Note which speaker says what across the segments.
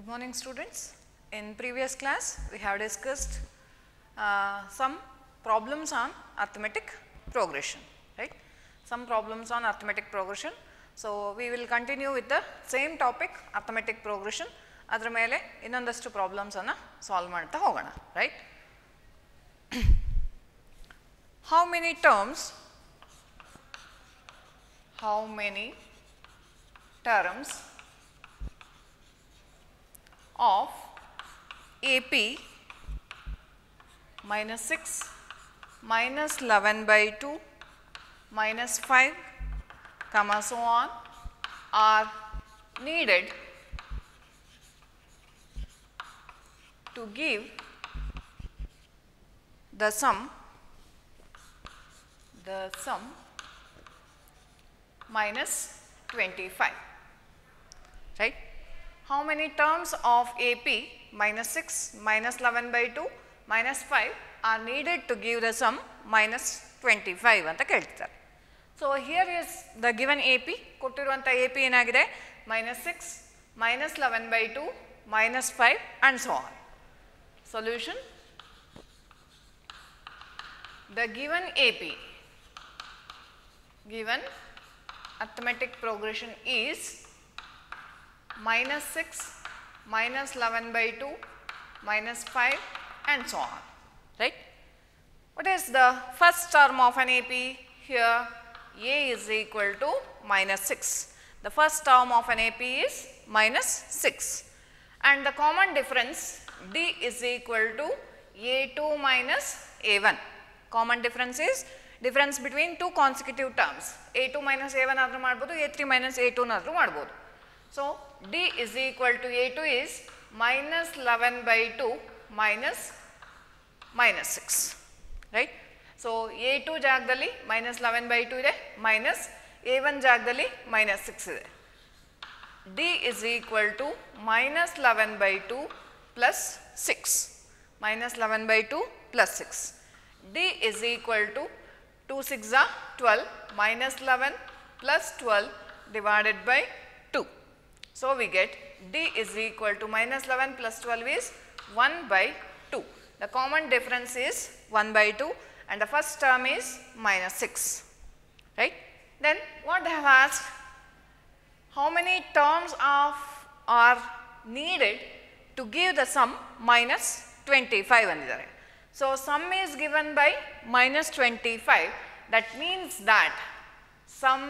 Speaker 1: Good morning, students. In previous class, we have discussed some problems on arithmetic progression, right? Some problems on arithmetic progression. So, we will continue with the same topic, arithmetic progression. ಅದರ ಮೇಲೆ ಇನ್ನೊಂದಷ್ಟು problems ಅನ್ನು solve ಮಾಡ್ತಾ ಹೋಗೋಣ, right? How many terms of AP minus 6 minus 11 by 2 minus 5 comma so on are needed to give the sum minus 25, right? How many terms of AP minus 6 minus 11 by 2 minus 5 are needed to give the sum minus 25 anta keltare. So, here is the given AP, kottiruvanta AP enagide minus 6 minus 11 by 2 minus 5 and so on. Solution: the given AP, given arithmetic progression is minus 6 minus 11 by 2 minus 5 and so on, right? What is the first term of an AP here? A is equal to minus 6. The first term of an AP is minus 6 and the common difference D is equal to A2 minus A1. Common difference is difference between two consecutive terms. A2 minus A1 adru madabodu, A3 minus A2 adru madabodu. So, D is equal to A2 is minus 11 by 2 minus 6, right? So, A2 ಜಾಗದಲ್ಲಿ minus 11 by 2 ಇದೆ, minus A1 ಜಾಗದಲ್ಲಿ minus 6 ಇದೆ. D is equal to minus 11 by 2 plus 6, minus 11 by 2 plus 6. D is equal to 2 6 are 12 minus 11 plus 12 divided by 2. So, we get D is equal to minus 11 plus 12 is 1 by 2. The common difference is 1 by 2 and the first term is minus 6, right? Then what they have asked, how many terms are needed to give the sum minus 25 andidare. So, sum is given by minus 25, that means that sum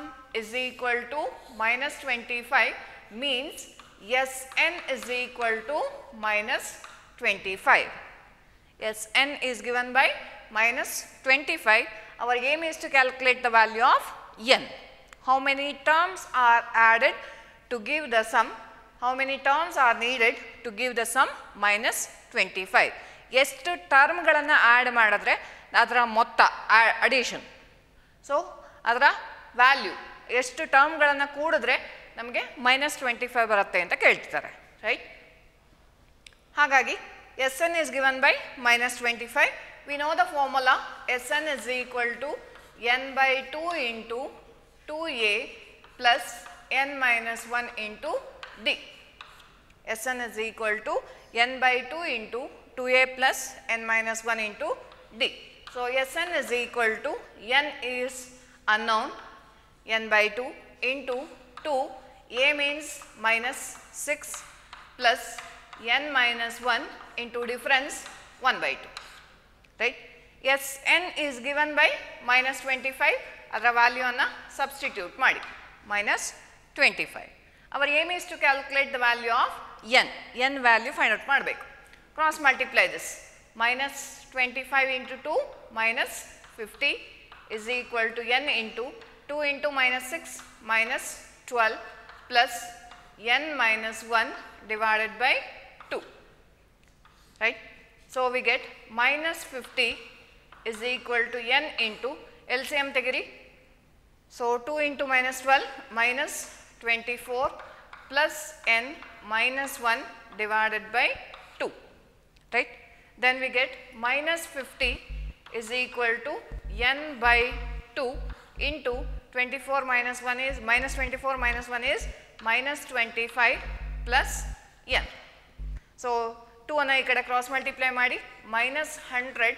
Speaker 1: is equal to minus 25 means Sn is equal to minus 25. Sn is given by minus 25. Our aim is to calculate the value of n. How many terms are added to give the sum? How many terms are needed to give the sum minus 25? ಎಷ್ಟು ಟರ್ಮ್ಗಳನ್ನು add ಮಾಡಿದ್ರೆ ಅದರ ಮೊತ್ತ addition, so ಅದರ value ಎಷ್ಟು ಟರ್ಮ್ಗಳನ್ನು ಕೂಡಿದ್ರೆ ನಮಗೆ minus 25 ಬರುತ್ತೆ ಅಂತ ಕೇಳ್ತಿದ್ದಾರೆ, ರೈಟ್? ಹಾಗಾಗಿ Sn is given by minus 25. We know the formula. Sn is equal to n by 2 into 2a plus n minus 1 into d. Sn is equal to n by 2 into 2a plus n minus 1 into d. So, Sn is equal to n is unknown, n by 2 into 2, a means minus 6 plus n minus 1 into difference 1 by 2, right? Sn is given by minus 25, ಅದರ value ಅನ್ನು substitute ಮಾಡಿ minus 25. Our aim is to calculate the value of n value find out ಮಾಡಬೇಕು. Cross multiply this, minus 25 into 2 minus 50 is equal to n into 2 into minus 6 minus 12 plus n minus 1 divided by 2, right? So, we get minus 50 is equal to n into LCM tegiri. So, 2 into minus 12 minus 24 plus n minus 1 divided by 2, right? Then we get minus 50 is equal to n by 2 into 24 minus 1 is minus 24 minus 1 is minus 25 plus n. So 2 ಅನ್ನು ಈ ಕಡೆ cross multiply ಮಾಡಿ -100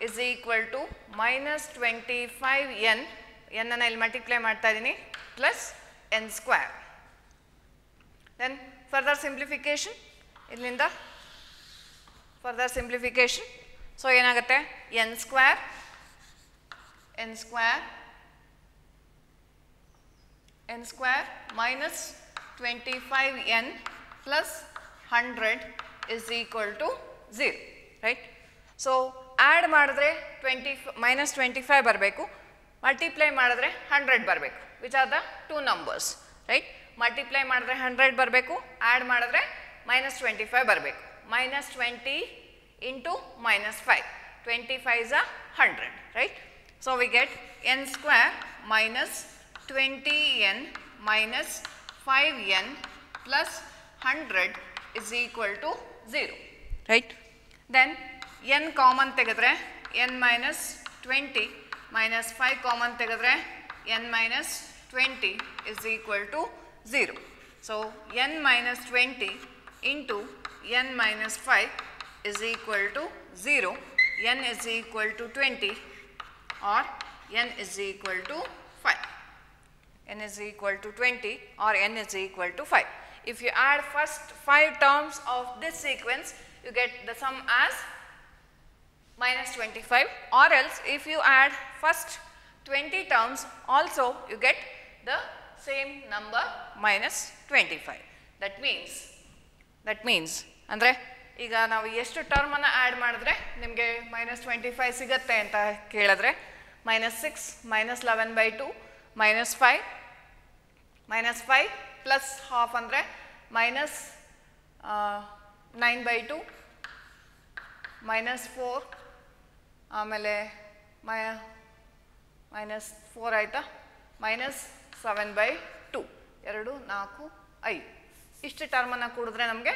Speaker 1: is equal to -25n ಅನ್ನು ಇಲ್ಲಿ multiply ಮಾಡ್ತಾ ಇದ್ದೀನಿ plus n square. Then further simplification, ಇಲ್ಲಿಂದ further simplification. So ಏನಾಗುತ್ತೆ n square minus 25n plus 100 is equal to 0, right? So add ಮಾಡಿದ್ರೆ -25 ಬರಬೇಕು, ಮಲ್ಟಿಪ್ಲೈ ಮಾಡಿದ್ರೆ 100 ಬರಬೇಕು. Which are the two numbers, right? Multiply ಮಾಡಿದ್ರೆ 100 ಬರಬೇಕು, ಆ್ಯಡ್ ಮಾಡಿದ್ರೆ -25 ಬರಬೇಕು. -20 into -5, 25 is a 100, right? So we get n square minus 20n minus 5n plus 100 is equal to 0, right? Then n common ತೆಗೆದ್ರೆ n minus 20 minus 5 common ತೆಗೆದ್ರೆ n minus 20 is equal to 0. So n minus 20 into n minus 5 is equal to 0. n is equal to 20 or n is equal to 5. n is equal to 20 or n is equal to 5. If you add first 5 terms of this sequence, you get the sum as -25, or else if you add first 20 terms also you get the same number -25. That means ಅಂದರೆ ಈಗ ನಾವು ಎಷ್ಟು ಟರ್ಮನ್ನು add ಮಾಡಿದ್ರೆ ನಿಮಗೆ -25 ಸಿಗುತ್ತೆ ಅಂತ ಕೇಳಿದ್ರೆ -6 -11/2 -5 plus half ಅಂದರೆ -9/2 -4 ಆಮೇಲೆ -4 ಆಯಿತಾ, -7/2 2 4 5 ಇಷ್ಟು ಟರ್ಮನ್ನು ಕೂಡಿದ್ರೆ ನಮಗೆ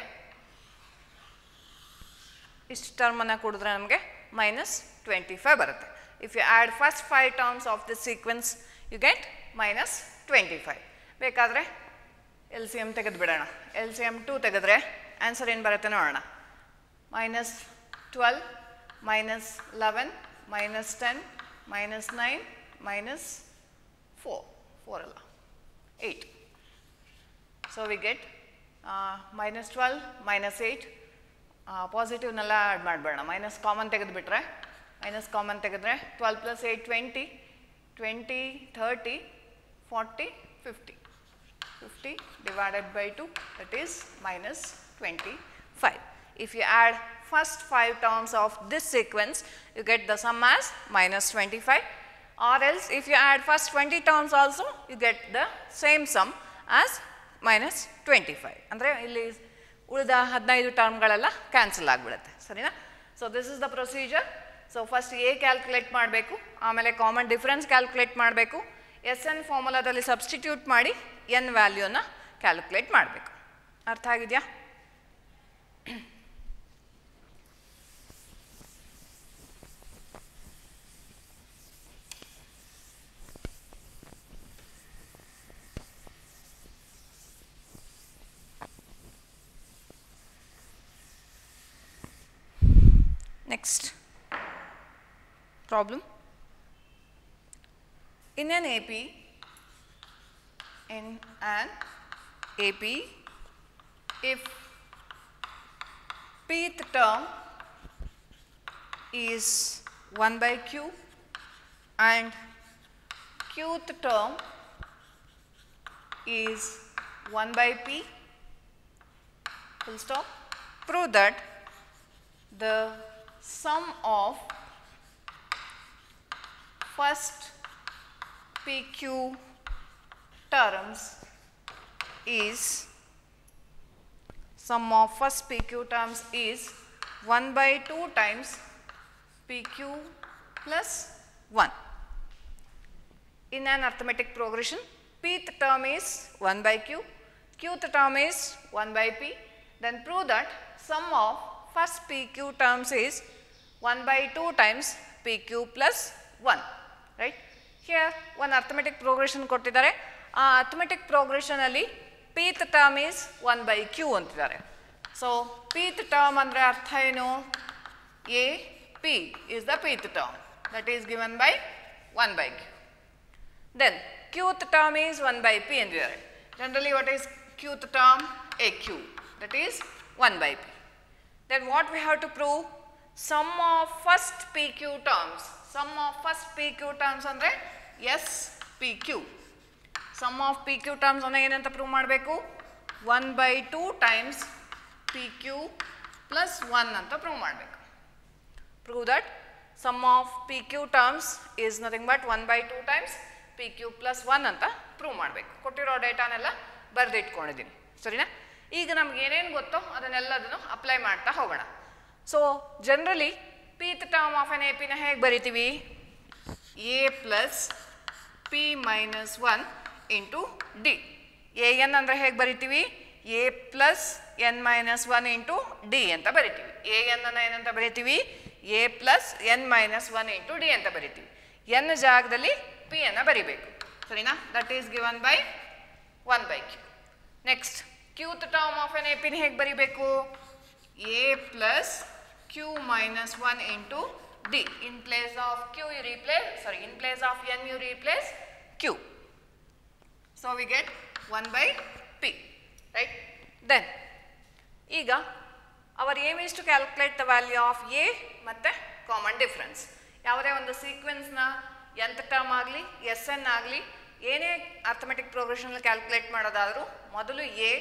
Speaker 1: -25 ಬರುತ್ತೆ. If you add first 5 terms of this sequence you get -25. ಬೇಕಾದರೆ ಎಲ್ ಸಿ ಎಮ್ ತೆಗೆದು ಬಿಡೋಣ. ಎಲ್ ಸಿ ಎಮ್ 2 ತೆಗೆದ್ರೆ ಆನ್ಸರ್ ಏನು ಬರುತ್ತೆ ನೋಡೋಣ. -12 -11 -10 -9 -4 ಅಲ್ಲ 8. So we get -12 -8. ಪಾಸಿಟಿವ್ನೆಲ್ಲ ಆ್ಯಡ್ ಮಾಡಿಬಿಡೋಣ. ಮೈನಸ್ ಕಾಮನ್ ತೆಗೆದುಬಿಟ್ರೆ 12 + 8 20 20 30 40 50 50 divided by 2, that is -25. If you add first 5 terms of this sequence, you get the sum as -25, or else if you add first 20 terms also, you get the same sum as -25. ಅಂದರೆ ಇಲ್ಲಿ ಉಳಿದ 15 ಟರ್ಮ್ಗಳೆಲ್ಲ cancel ಆಗಿಬಿಡುತ್ತೆ, ಸರಿನಾ? So this is the procedure. So first A calculate ಮಾಡಬೇಕು, ಆಮೇಲೆ common difference calculate ಮಾಡಬೇಕು, S N ಫಾರ್ಮುಲಾದಲ್ಲಿ substitute ಮಾಡಿ N ವ್ಯಾಲ್ಯೂನ calculate ಮಾಡಬೇಕು. ಅರ್ಥ ಆಗಿದೆಯಾ? Next problem. In an AP, if pth term is 1/q and qth term is 1/p, full stop, prove that the sum of first PQ terms is 1/2 times PQ plus 1. In an arithmetic progression, pth term is 1/q, qth term is 1/p. Then prove that sum of first PQ terms is 1/2 times PQ plus 1, right? Here one arithmetic progression ಕೊಟ್ಟಿದ್ದಾರೆ. ಆ arithmetic progression ಅಲ್ಲಿ pth term is 1/q ಅಂತಿದ್ದಾರೆ. So pth term ಅಂದರೆ ಅರ್ಥ ಏನು? a p is the pth term, that is given by 1 by q. Then qth term is 1 by p endiare. Generally what is qth term? aq, that is 1 by p. Then what we have to prove? Sum of first pq terms. Sum of first pq terms ಅಂದರೆ s pq. Sum of pq terms ಅಂದರೆ ಏನಂತ prove ಮಾಡಬೇಕು? 1 by 2 times pq plus 1 ಅಂತ prove ಮಾಡಬೇಕು. Prove that sum of pq terms is nothing but 1 by 2 times pq plus 1 ಅಂತ prove ಮಾಡಬೇಕು. ಕೊಟ್ಟಿರೋ ಡೇಟಾನೆಲ್ಲ ಬರೆದಿಟ್ಕೊಂಡಿದ್ದೀನಿ, ಸರಿನಾ? ಈಗ ನಮ್ಗೆ ಏನೇನು ಗೊತ್ತೋ ಅದನ್ನೆಲ್ಲದನ್ನು ಅಪ್ಲೈ ಮಾಡ್ತಾ ಹೋಗೋಣ. So generally pth term of an A ಪಿನ ಹೇಗೆ ಬರಿತೀವಿ? a plus p minus 1 into d. A n ಅಂದರೆ ಹೇಗೆ ಬರಿತೀವಿ? a plus n minus 1 into d ಅಂತ ಬರಿತೀವಿ. ಎ ಎನ್ ಅನ್ನು ಏನಂತ ಬರಿತೀವಿ? a plus n minus 1 into d ಅಂತ ಬರಿತೀವಿ. n ಜಾಗದಲ್ಲಿ p ಅನ್ನು ಬರಿಬೇಕು, ಸರಿನಾ? That is given by 1 by q. Next qth term of an A ಪಿನ ಹೇಗೆ ಬರಿಬೇಕು? a plus q minus 1 into d. In place of q you replace, sorry, in place of n you replace q. So we get 1 by p, right? Then ಈಗ our aim is to calculate the value of a ಮತ್ತೆ common difference. ಯಾವುದೇ ಒಂದು ಸೀಕ್ವೆನ್ಸ್ನ nth term ಆಗಲಿ S N ಆಗಲಿ ಏನೇ arithmetic ಪ್ರೋಗ್ರೆಷನಲ್ಲಿ calculate ಮಾಡೋದಾದರೂ ಮೊದಲು A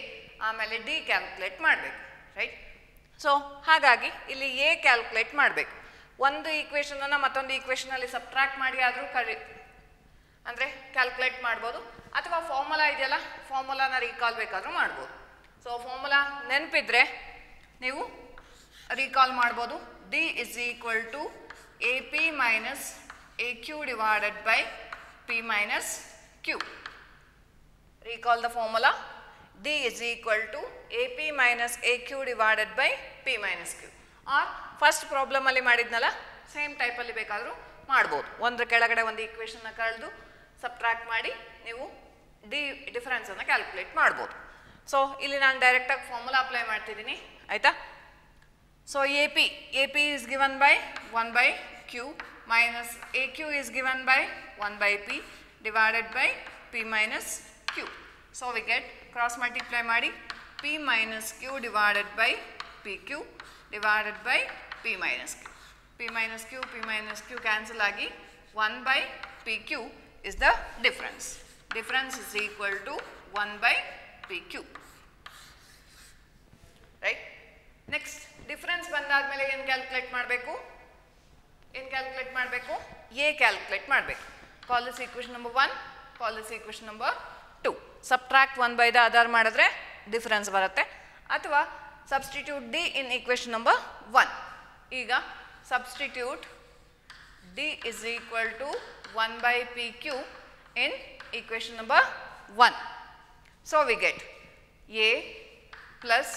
Speaker 1: ಆಮೇಲೆ D calculate ಮಾಡಬೇಕು, ರೈಟ್? ಸೊ ಹಾಗಾಗಿ ಇಲ್ಲಿ ಎ ಕ್ಯಾಲ್ಕುಲೇಟ್ ಮಾಡಬೇಕು. ಒಂದು ಈಕ್ವೇಷನನ್ನು ಮತ್ತೊಂದು ಈಕ್ವೇಷನಲ್ಲಿ ಸಬ್ಟ್ರಾಕ್ಟ್ ಮಾಡಿ ಆದರೂ ಅಂದರೆ ಕ್ಯಾಲ್ಕುಲೇಟ್ ಮಾಡ್ಬೋದು, ಅಥವಾ ಫಾರ್ಮುಲಾ ಇದೆಯಲ್ಲ ಫಾರ್ಮುಲಾನ ರೀಕಾಲ್ ಬೇಕಾದರೂ ಮಾಡ್ಬೋದು. ಸೊ ಫಾರ್ಮುಲಾ ನೆನಪಿದ್ರೆ ನೀವು ರೀಕಾಲ್ ಮಾಡ್ಬೋದು. D is equal to A P minus A Q divided by P minus Q. Recall the formula. D is equal to AP minus AQ divided by P minus Q. Or first ಪ್ರಾಬ್ಲಮಲ್ಲಿ ಮಾಡಿದ್ನಲ್ಲ same ಟೈಪಲ್ಲಿ ಬೇಕಾದರೂ ಮಾಡ್ಬೋದು. ಒಂದ್ರ ಕೆಳಗಡೆ ಒಂದು ಈಕ್ವೇಷನ್ನ ಕಳೆದು subtract ಮಾಡಿ ನೀವು ಡಿಫರೆನ್ಸನ್ನು ಕ್ಯಾಲ್ಕುಲೇಟ್ ಮಾಡ್ಬೋದು. ಸೊ ಇಲ್ಲಿ ನಾನು ಡೈರೆಕ್ಟಾಗಿ ಫಾರ್ಮುಲಾ ಅಪ್ಲೈ ಮಾಡ್ತಿದ್ದೀನಿ, ಆಯಿತಾ? So A P is given by 1 by Q minus A Q is given by 1 by P divided by P minus Q. So we get cross multiply ಮಾಡಿ p minus q divided by pq divided by p minus q. p minus q cancel ಆಗಿ 1 by pq is the difference. Difference is equal to 1 by pq. Right? Next difference ಬಂದಾದ್ಮೇಲೆ ಏನು calculate ಮಾಡಬೇಕು? ಏನು calculate ಮಾಡಬೇಕು? a calculate ಮಾಡಬೇಕು. Call this equation number 1, call this equation number 2. Subtract 1 by the other ಮಾಡಿದ್ರೆ difference ಬರುತ್ತೆ, ಅಥವಾ substitute d in equation number 1. ಈಗ substitute d is equal to 1 by p q in equation number 1. So we get a plus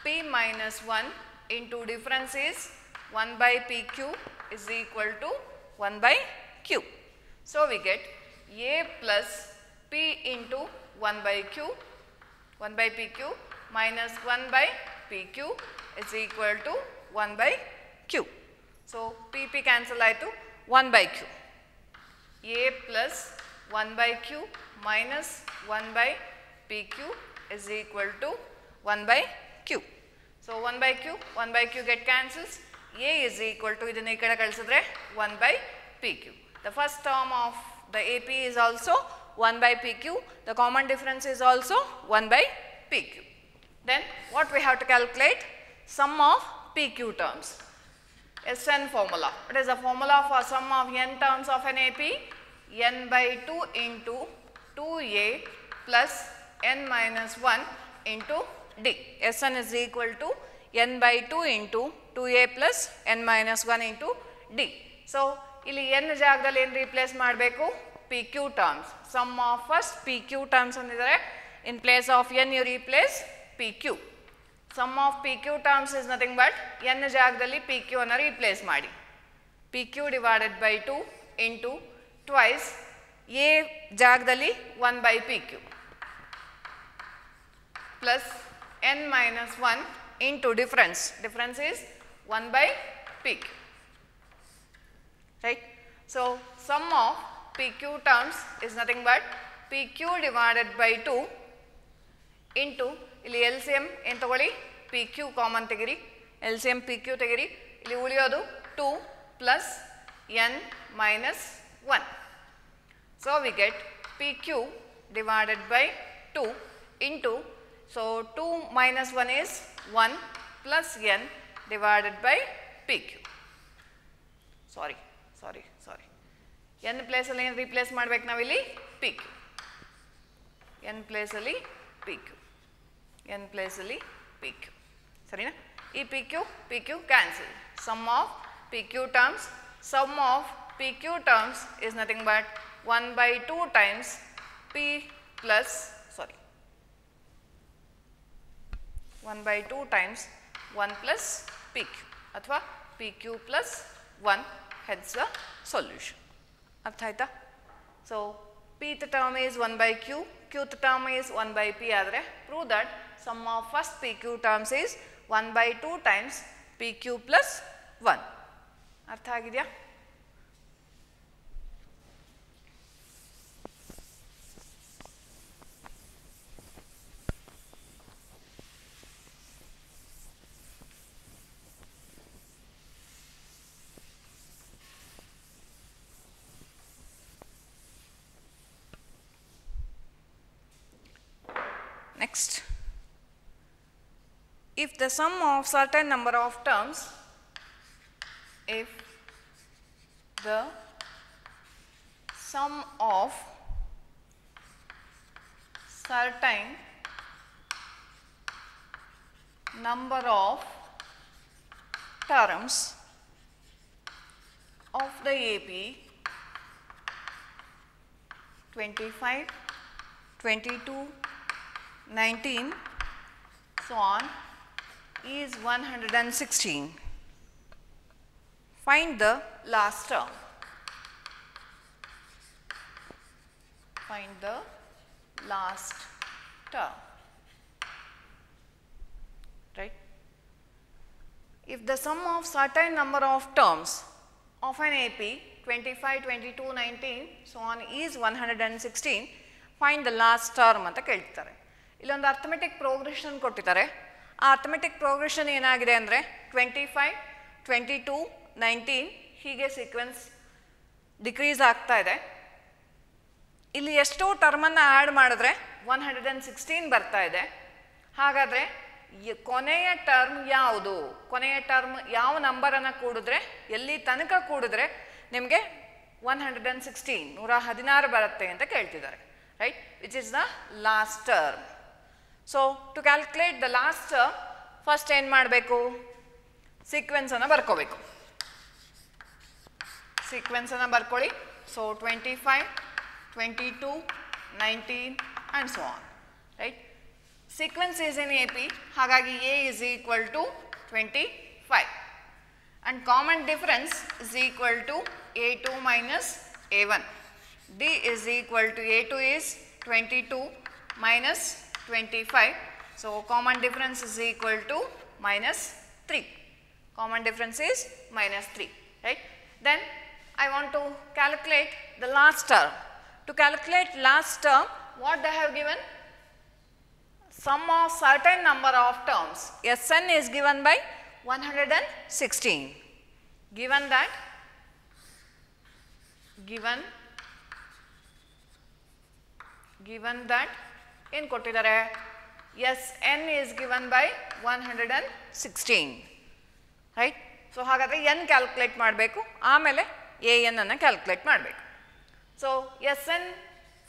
Speaker 1: p minus 1 into difference is 1 by pq is equal to 1 by q. So we get a plus p into 1 by q, 1 by pq minus 1 by pq is equal to 1 by q. So pp cancel ಆಯಿತು, 1 by q. a plus 1 by q minus 1 by pq is equal to 1 by q. So 1 by q get cancels. A is equal to ಇದನ್ನ ಈ ಕಡೆ ಕಳಿಸಿದ್ರೆ 1 by pq. The first term of the AP is also 1 by pq. The common difference is also 1 by pq. Then what we have to calculate? Sum of pq terms. Sn formula. What is the formula for sum of n terms of an AP? n by 2 into 2a plus n minus 1 into d. Sn is equal to n by 2 into 2a plus n minus 1 into d. So ಇಲ್ಲಿ n ಜಾಗದಲ್ಲಿ ಏನು replace ಮಾಡಬೇಕು? pq terms. Sum of first pq terms ಅಂದಿದ್ದಾರೆ. In place of n you replace pq. Sum of pq terms is nothing but n ಜಾಗದಲ್ಲಿ pq ಅನ್ನು replace ಮಾಡಿ. pq divided by 2 into twice a ಜಾಗದಲ್ಲಿ 1 by pq plus n minus 1 into difference. Difference is 1 by PQ. Right. So, sum of PQ terms is nothing but PQ divided by 2 into ಇಲ್ಲಿ LCM ಏನು ತಗೊಳ್ಳಿ PQ common ತೆಗಿರಿ LCM PQ ತೆಗಿರಿ ಇಲ್ಲಿ ಉಳಿಯೋದು 2 plus n minus 1. So, we get PQ divided by 2 into, so 2 minus 1 is 1 plus n divided by PQ. Sorry. n place ಅಲ್ಲಿ ಏನು replace ಮಾಡಬೇಕು ನಾವಿಲ್ಲಿ PQ. n place ಅಲ್ಲಿ PQ. n place ಅಲ್ಲಿ PQ. ಸರಿನಾ? ಈ PQ cancel. Sum of PQ terms is nothing but 1 by 2 times P plus 1 by 2 times 1 plus PQ ಅಥವಾ PQ plus 1 hence the solution. ಅರ್ಥ ಆಯ್ತಾ? So, Pth term is 1 by Q, Qth term is 1 by P ಆದರೆ prove that sum of first PQ terms is 1 by 2 times PQ plus 1. ಅರ್ಥ ಆಗಿದೆಯಾ? Next, if the sum of certain number of terms, if the sum of certain number of terms of the AP 25, 22, 19, so on is 116. Find the last term. Find the last term. Right? If the sum of certain number of terms of an AP 25, 22, 19, so on is 116, find the last term ಅಂತ ಕೇಳ್ತಾರೆ. ಇಲ್ಲೊಂದು arithmetic progression ಕೊಟ್ಟಿದ್ದಾರೆ. ಆ arithmetic progression ಏನಾಗಿದೆ ಅಂದರೆ 25, 22, 19 ಹೀಗೆ sequence decrease ಆಗ್ತಾ ಇದೆ. ಇಲ್ಲಿ ಎಷ್ಟೋ ಟರ್ಮನ್ನು ಆ್ಯಡ್ ಮಾಡಿದ್ರೆ 116 ಬರ್ತಾ ಇದೆ. ಹಾಗಾದರೆ ಕೊನೆಯ ಟರ್ಮ್ ಯಾವುದು? ಕೊನೆಯ ಟರ್ಮ್ ಯಾವ ನಂಬರನ್ನು ಕೂಡಿದ್ರೆ, ಎಲ್ಲಿ ತನಕ ಕೂಡಿದ್ರೆ ನಿಮಗೆ 116 ಬರುತ್ತೆ ಅಂತ ಕೇಳ್ತಿದ್ದಾರೆ. Right? Which is the last term. So, to calculate the last term, first ಏನು ಮಾಡಬೇಕು? ಸೀಕ್ವೆನ್ಸನ್ನು ಬರ್ಕೋಬೇಕು. ಸೀಕ್ವೆನ್ಸನ್ನು ಬರ್ಕೊಳ್ಳಿ. So, 25, 22, 19 and so on. Right? Sequence is in AP, ಹಾಗಾಗಿ A is equal to 25 and common difference is equal to A2 minus A1. D is equal to A2 is 22 minus 25. So, common difference is equal to minus 3. Common difference is minus 3. Right? Then, I want to calculate the last term. To calculate last term, what they have given? Sum of certain number of terms. Sn is given by 116. Given that ಏನು ಕೊಟ್ಟಿದ್ದಾರೆ? Sn is given by 116. Right? So ಹಾಗಾದರೆ n calculate ಮಾಡಬೇಕು, ಆಮೇಲೆ an ಅನ್ನು calculate ಮಾಡಬೇಕು. So Sn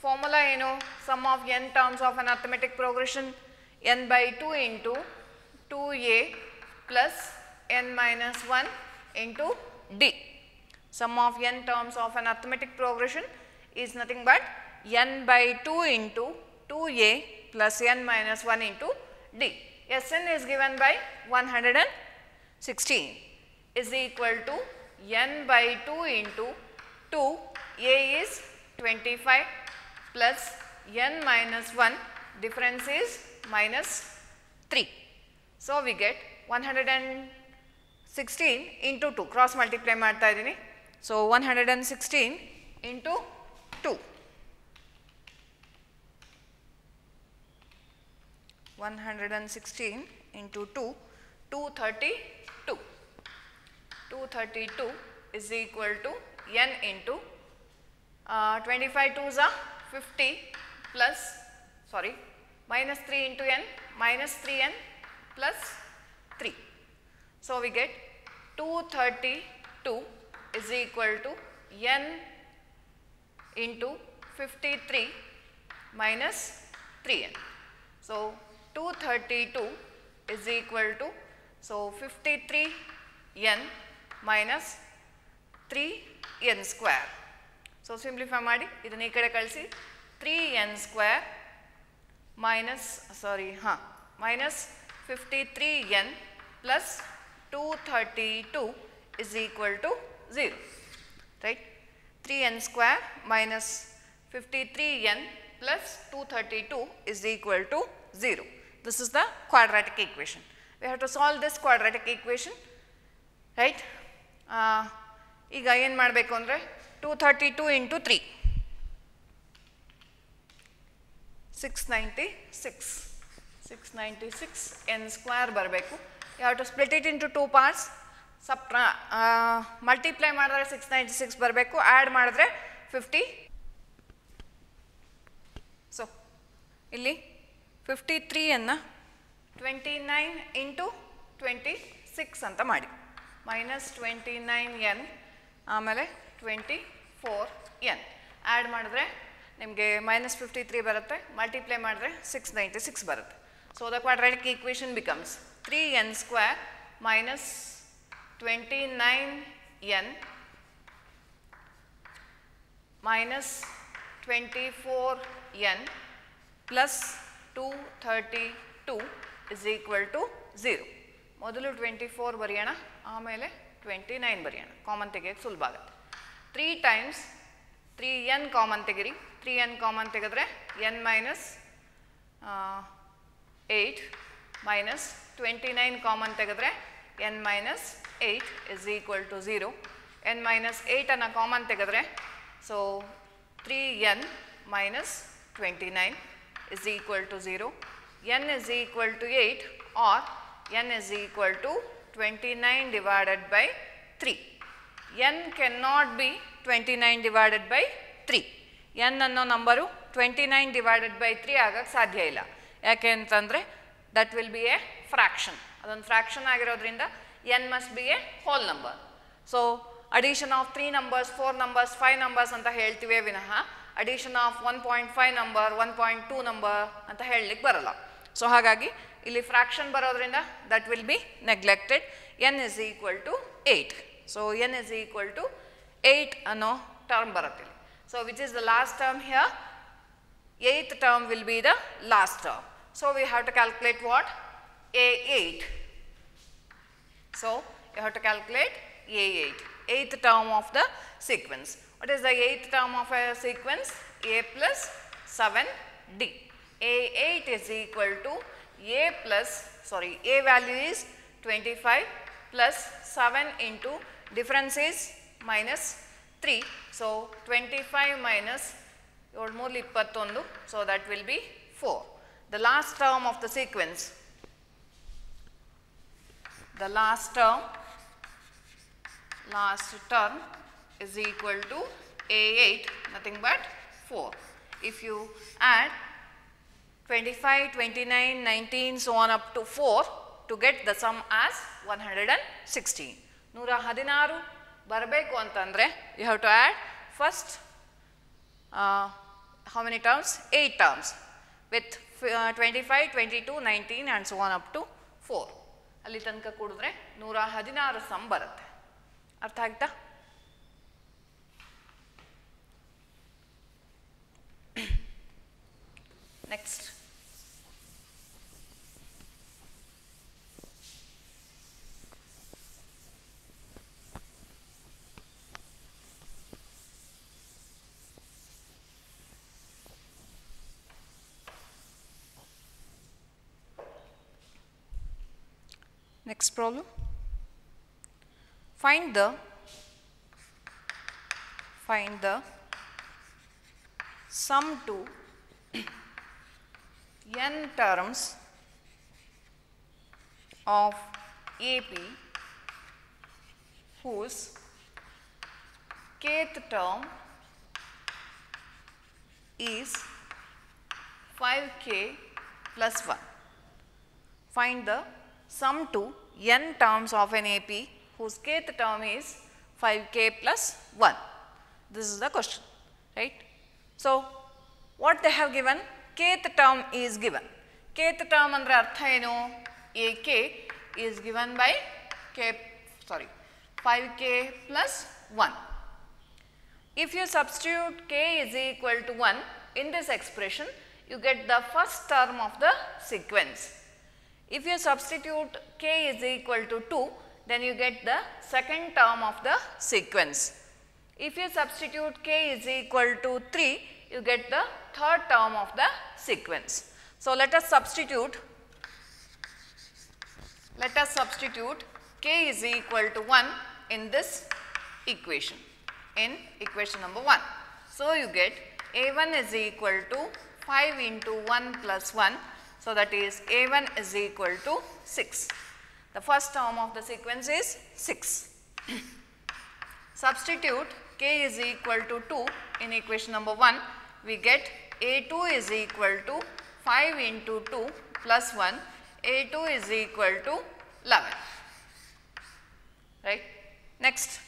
Speaker 1: formula ಏನು? Sum of n terms of an arithmetic progression n by 2 into 2a plus n minus 1 into d. Sum of n terms of an arithmetic progression is nothing but n by 2 into 2a plus n minus 1 into d. Sn is given by 116 is equal to n by 2 into 2, a is 25 plus n minus 1, difference is minus 3. So we get 116 into 2 cross multiply ಮಾಡ್ತಾ ಇದ್ದೀನಿ. So 116 into 2. 116 into 2, 232. 232 is equal to n into 25 2s are 50 plus, sorry, minus 3 into n, minus 3n plus 3. So we get 232 is equal to n into 53 minus 3n. So 232 is equal to, so 53n minus 3n square. So simplify ಮಾಡಿ ಇದನ್ನ ಈ ಕಡೆ ಕಳಿಸಿ 3n square minus, sorry, minus 53n plus 232 is equal to 0, right? 3n square minus 53n plus 232 is equal to 0. This is the quadratic equation. We have to solve this quadratic equation, right? ಈಗ ಏನು ಮಾಡಬೇಕು ಅಂದರೆ 232 into 3, 696. 696 n square ಬರಬೇಕು. You have to split it into 2 parts. Multiply ಮಾಡಿದ್ರೆ 696 ಬರಬೇಕು, add ಮಾಡಿದ್ರೆ 50. So ಇಲ್ಲಿ 53ಅನ್ನು 29 into 26 ಅಂತ ಮಾಡಿ, ಮೈನಸ್ 29n ಆಮೇಲೆ 24n ಆ್ಯಡ್ ಮಾಡಿದ್ರೆ ನಿಮಗೆ ಮೈನಸ್ 53 ಬರುತ್ತೆ, ಮಲ್ಟಿಪ್ಲೈ ಮಾಡಿದ್ರೆ 696 ಬರುತ್ತೆ. So the quadratic equation becomes 3n square minus 29n minus 24n plus 232 is equal to 0. ಮೊದಲು 24 ಬರೆಯೋಣ, ಆಮೇಲೆ 29 ಬರೆಯೋಣ. ಕಾಮನ್ ತೆಗೆಯೋಕ್ಕೆ ಸುಲಭ ಆಗುತ್ತೆ. 3 times 3n ಕಾಮನ್ ತೆಗಿರಿ. 3n ಕಾಮನ್ ತೆಗೆದ್ರೆ n ಮೈನಸ್ 8 ಮೈನಸ್ 29 ಕಾಮನ್ ತೆಗೆದ್ರೆ n minus 8 is equal to 0. n minus 8 ಅನ್ನು ಕಾಮನ್ ತೆಗೆದ್ರೆ, so 3n minus 29 is equal to 0. n is equal to 8 or n is equal to 29 divided by 3. n cannot be 29 divided by 3. n ಅನ್ನೋ number 29 divided by 3 ಆಗಕ್ಕೆ ಸಾಧ್ಯ ಇಲ್ಲ. ಯಾಕೆ ಅಂತಂದರೆ that will be a fraction. ಅದೊಂದು fraction ಆಗಿರೋದ್ರಿಂದ n must be a whole number. So addition of 3 numbers, 4 numbers, 5 numbers ಅಂತ ಹೇಳ್ತೀವಿ ವಿನಃ addition of 1.5 number, 1.2 number ಅಂತ ಹೇಳಲಿಕ್ಕೆ ಬರಲ್ಲ. ಸೊ ಹಾಗಾಗಿ ಇಲ್ಲಿ ಫ್ರಾಕ್ಷನ್ ಬರೋದ್ರಿಂದ that will be neglected. n is equal to 8. So n is equal to 8 ಅನ್ನೋ ಟರ್ಮ್ ಬರುತ್ತೆ. So which is the last term here? 8th term will be the last term. So we have to calculate what? A8. So you have to calculate A8, 8th term of the sequence. What is the 8th term of a sequence? A plus 7D. A8 is equal to A plus, sorry, A value is 25 plus 7 into difference is minus 3. So 25 minus 7 so that will be 4. The last term of the sequence, the last term is equal to A8, nothing but 4. If you add 25, 29, 19, so on up to 4 to get the sum as 116. 116 ಬರಬೇಕು ಅಂತಂದರೆ you have to add first how many terms? 8 terms with 25, 22, 19 and so on up to 4. ಅಲ್ಲಿ ತನಕ ಕೂಡಿದ್ರೆ 116 some ಬರುತ್ತೆ. ಅರ್ಥ ಆಯ್ತಾ? Next Next problem. Find the sum to n terms of AP whose kth term is 5k plus 1. Find the sum to n terms of an AP whose kth term is 5k plus 1. This is the question, right? So, what they have given? Kth term is given. Kth term andre artha enu? AK is given by 5k plus 1. If you substitute k is equal to 1 in this expression, you get the first term of the sequence. If you substitute k is equal to 2, then you get the second term of the sequence. If you substitute k is equal to 3, you get the third term of the sequence. So, let us substitute k is equal to 1 in this equation, in equation number 1. So, you get a1 is equal to 5 into 1 plus 1. So, that is a1 is equal to 6. The first term of the sequence is 6. Substitute k is equal to 2 in equation number 1. We get a2 is equal to 5 into 2 plus 1. a2 is equal to 11. Right. Next,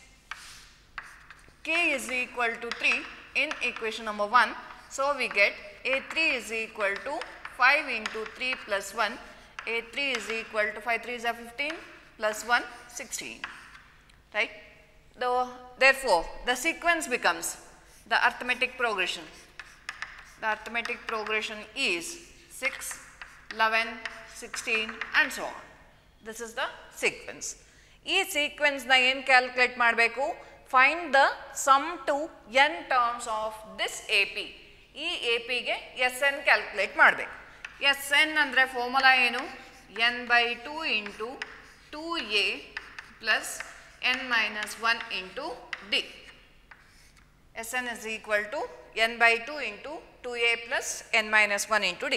Speaker 1: k is equal to 3 in equation number 1. So, we get a3 is equal to 5 into 3 plus 1. a3 is equal to 5 3s are 15 plus 1 16. Right. Therefore, the sequence becomes the arithmetic progression. The arithmetic progression is 6, 11, 16 and so on. This is the sequence. This sequence na ಏನು calculate ಮಾಡಬೇಕು? Find the sum to n terms of this AP. ಈ AP ಗೆ Sn calculate ಮಾಡಬೇಕು. Sn ಅಂದರೆ formula ಏನು? n by 2 into 2a plus n minus 1 into d. Sn is equal to n by 2 into 2a plus n minus 1 into d.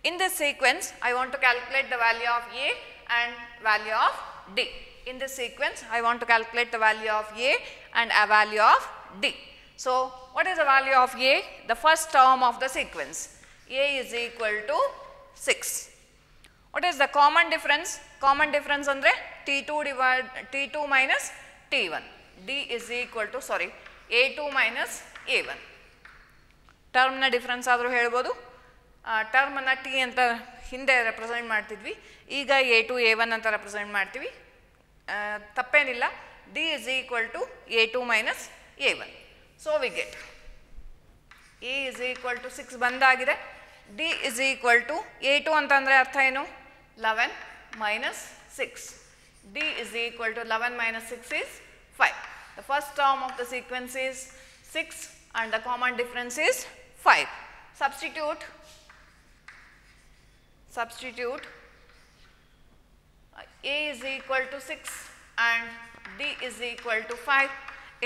Speaker 1: In this sequence, I want to calculate the value of a and value of d. In this sequence, I want to calculate the value of a and a value of d. So, what is the value of a? The first term of the sequence. A is equal to 6. What is the common difference? Common difference andre T2 minus T1. D is equal to A2 minus A1. Term na difference ಆದರೂ ಹೇಳ್ಬೋದು. Term ಅನ್ನು T ಅಂತ ಹಿಂದೆ represent ಮಾಡ್ತಿದ್ವಿ, ಈಗ A2 A1 ಅಂತ represent ಮಾಡ್ತೀವಿ. ತಪ್ಪೇನಿಲ್ಲ. D is equal to A2 minus A1. So, we get A is equal to 6 ಬಂದಾಗಿದೆ. D is equal to A2 ಅಂತಂದರೆ ಅರ್ಥ ಏನು? 11 minus 6. D is equal to 11 minus 6 is 5. The first term of the sequence is 6 and the common difference is 5. Substitute A is equal to 6 and D is equal to 5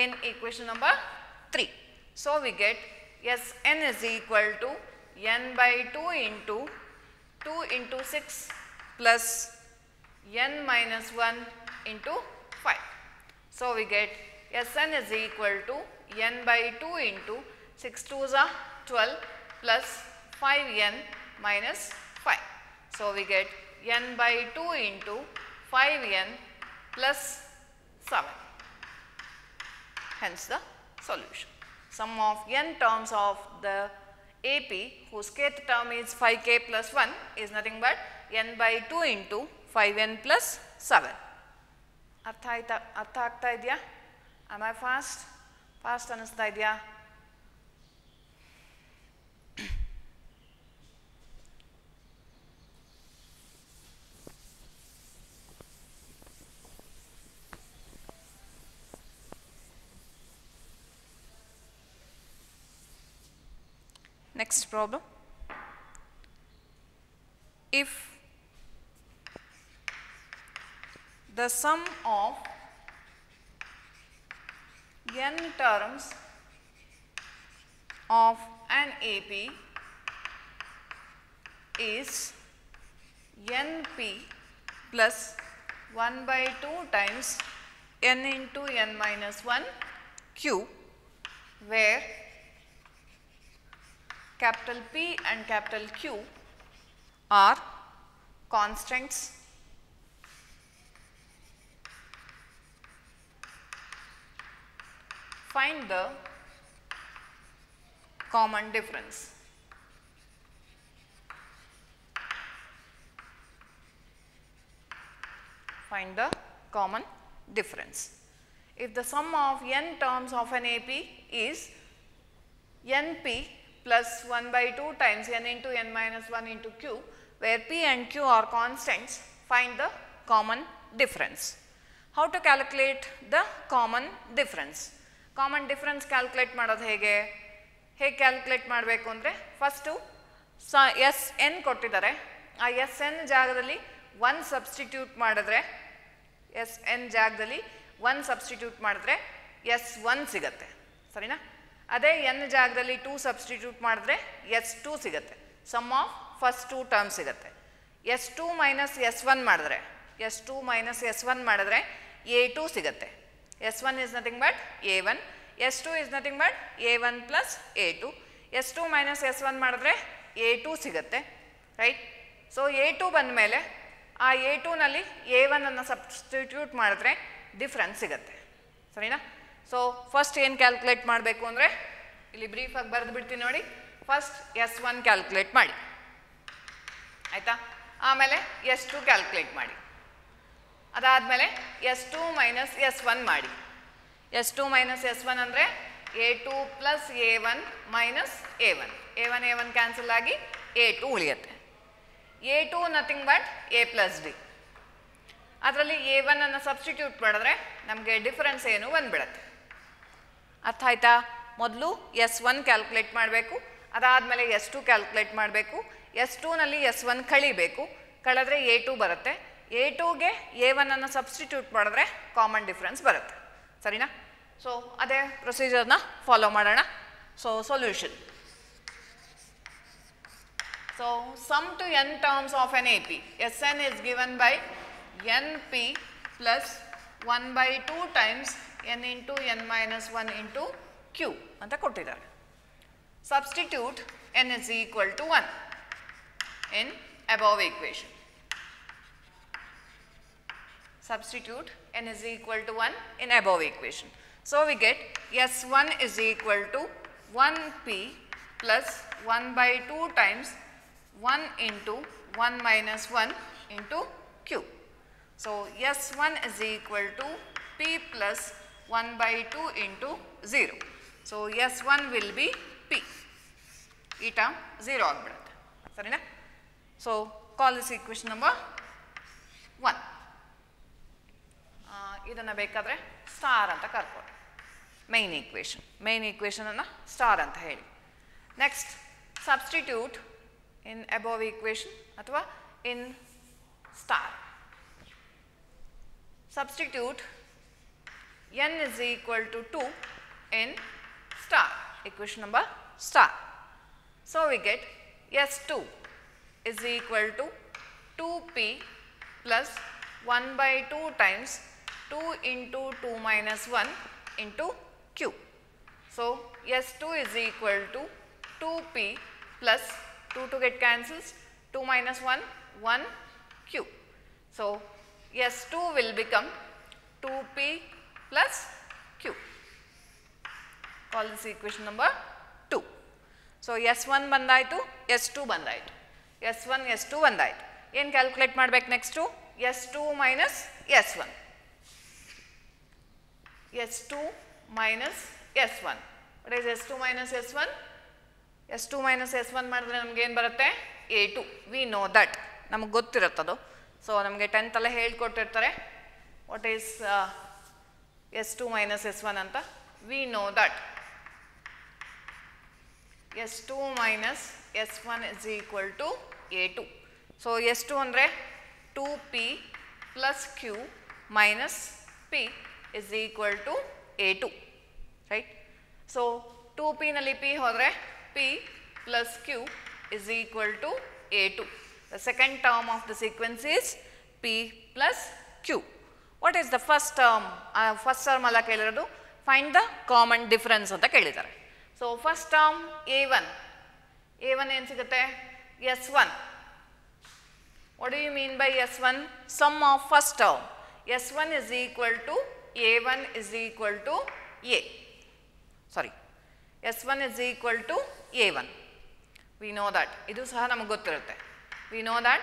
Speaker 1: in equation number 3. So, we get Sn is equal to n by 2 into 6 plus n minus 1 into 5. So, we get Sn is equal to n by 2 into 6 2s are 12 plus 5n minus 5. So, we get n by 2 into 5n plus 7. Hence, the solution. Sum of n terms of the AP whose kth term is 5k plus 1 is nothing but n by 2 into 5n plus 7. ಅರ್ಥ ಆಗ್ತಾ ಇದೆಯಾ? Am I fast? Fast ಅನ್ನಿಸ್ತಾ ಇದೆಯಾ? Next problem. If the sum of n terms of an AP is np plus 1 by 2 times n into n minus 1 q, where capital P and capital Q are constants find the common difference. Find the common difference. If the sum of n terms of an AP is np plus 1 by 2 times n into n minus 1 into q, where p and q are constants, find the common difference. How to calculate the common difference? Common difference calculate ಮಾಡೋದು ಹೇಗೆ calculate ಮಾಡಬೇಕು ಅಂದರೆ first S N ಕೊಟ್ಟಿದ್ದಾರೆ, ಆ S N ಜಾಗದಲ್ಲಿ 1 substitute ಮಾಡಿದ್ರೆ S1 ಸಿಗತ್ತೆ, ಸರಿನಾ? ಅದೇ ಎನ್ ಜಾಗದಲ್ಲಿ 2 ಸಬ್ಸ್ಟಿಟ್ಯೂಟ್ ಮಾಡಿದ್ರೆ S2 ಸಿಗತ್ತೆ. ಸಮ್ ಆಫ್ ಫಸ್ಟ್ 2 ಟರ್ಮ್ ಸಿಗತ್ತೆ. S2 ಮೈನಸ್ S1 ಮಾಡಿದ್ರೆ A2 ಸಿಗತ್ತೆ. S1 is nothing but A1, S2 is nothing but A1 plus A2. S2 minus S1 ಮಾಡಿದ್ರೆ A2 ಸಿಗತ್ತೆ, ರೈಟ್? ಸೊ A2 ಬಂದ ಮೇಲೆ ಆ A2 ನಲ್ಲಿ A1 ಅನ್ನು ಸಬ್ಸ್ಟಿಟ್ಯೂಟ್ ಮಾಡಿದ್ರೆ ಡಿಫ್ರೆನ್ಸ್ ಸಿಗತ್ತೆ, ಸರಿನಾ? ಸೊ ಫಸ್ಟ್ ಏನು ಕ್ಯಾಲ್ಕುಲೇಟ್ ಮಾಡಬೇಕು ಅಂದರೆ ಇಲ್ಲಿ ಬ್ರೀಫಾಗಿ ಬರೆದು ಬಿಡ್ತೀನಿ ನೋಡಿ. ಫಸ್ಟ್ S1 ಕ್ಯಾಲ್ಕುಲೇಟ್ ಮಾಡಿ, ಆಯಿತಾ? ಆಮೇಲೆ S2 ಕ್ಯಾಲ್ಕುಲೇಟ್ ಮಾಡಿ, ಅದಾದಮೇಲೆ S2 ಮೈನಸ್ S1 ಮಾಡಿ. S2 ಮೈನಸ್ S1 ಅಂದರೆ A2 plus A1 minus A1 cancel ಆಗಿ A2 ಉಳಿಯುತ್ತೆ. A2 nothing but A plus D. ಅದರಲ್ಲಿ A1 ಅನ್ನು ಸಬ್ಸ್ಟಿಟ್ಯೂಟ್ ಮಾಡಿದ್ರೆ ನಮಗೆ ಡಿಫರೆನ್ಸ್ ಏನು ಬಂದುಬಿಡತ್ತೆ. ಅರ್ಥ ಆಯ್ತಾ? ಮೊದಲು S1 ಕ್ಯಾಲ್ಕುಲೇಟ್ ಮಾಡಬೇಕು, ಅದಾದಮೇಲೆ S2 ಕ್ಯಾಲ್ಕುಲೇಟ್ ಮಾಡಬೇಕು. S2 ನಲ್ಲಿ S1 ಕಳಿಬೇಕು, ಕಳೆದ್ರೆ A2 ಬರುತ್ತೆ. A2ಗೆ A1 ಅನ್ನು ಸಬ್ಸ್ಟಿಟ್ಯೂಟ್ ಮಾಡಿದ್ರೆ ಕಾಮನ್ ಡಿಫ್ರೆನ್ಸ್ ಬರುತ್ತೆ, ಸರಿನಾ? ಸೊ ಅದೇ ಪ್ರೊಸೀಜರ್ನ ಫಾಲೋ ಮಾಡೋಣ. So solution. So sum to n terms of an AP, Sn is given by np plus 1 by 2 times n into n minus 1 into q ಅಂತ ಕೊಟ್ಟಿದ್ದಾರೆ. Substitute n is equal to 1 in above equation. Substitute n is equal to 1 in above equation. So we get S1 is equal to 1p plus 1 by 2 times 1 into 1 minus 1 into q. So S1 is equal to p plus 1 by 2 into 0. So S1 will be p. ಈ term 0 ಆಗಿಬಿಡುತ್ತೆ, ಸರಿನಾ? So call this equation number 1. ಇದನ್ನು ಬೇಕಾದರೆ star ಅಂತ ಕರ್ಕೊಳ್ಳಿ. Main ಈಕ್ವೇಷನನ್ನು star ಅಂತ ಹೇಳಿ. Next substitute ಇನ್ above equation ಅಥವಾ ಇನ್ star. Substitute n is equal to 2 in star, equation number star. So we get S2 is equal to 2p plus 1 by 2 times 2 into 2 minus 1 into q. So S2 is equal to 2p plus 2 to get cancels, 2 minus 1, 1 q. So S2 will become 2p plus q. Call this equation number 2. So S1 ಬಂದಾಯಿತು, S2 ಬಂದಾಯಿತು. S1 S2 ಬಂದಾಯಿತು. ಏನು calculate ಮಾಡಬೇಕು next? S2 minus S1. S2 minus S1. What is S2 minus S1? S2 minus S1 ಮಾಡಿದ್ರೆ ನಮ್ಗೆ ಏನು ಬರುತ್ತೆ? A2. We know that. ನಮಗೆ ಗೊತ್ತಿರುತ್ತದು. So ನಮಗೆ 10th ಅಲ್ಲೇ ಹೇಳ್ಕೊಟ್ಟಿರ್ತಾರೆ what is S2 minus S1 ಅಂತ. We know that S2 minus S1 is equal to A2. So S2 ಅಂದರೆ 2p plus q minus p is equal to a2, right? So 2p nalli p hodre p plus q is equal to a2. The second term of the sequence is p plus q. What is the first term? First term alla kelirodu find the common difference anta kelidare. So first term a1 ಏನು ಸಿಗುತ್ತೆ s1. What do you mean by s1? Sum of first term. s1 is equal to a1 is equal to a. Sorry, s1 is equal to a1. We know that. ಇದು ಸಹ ನಮಗೆ ಗೊತ್ತಿರುತ್ತೆ. We know that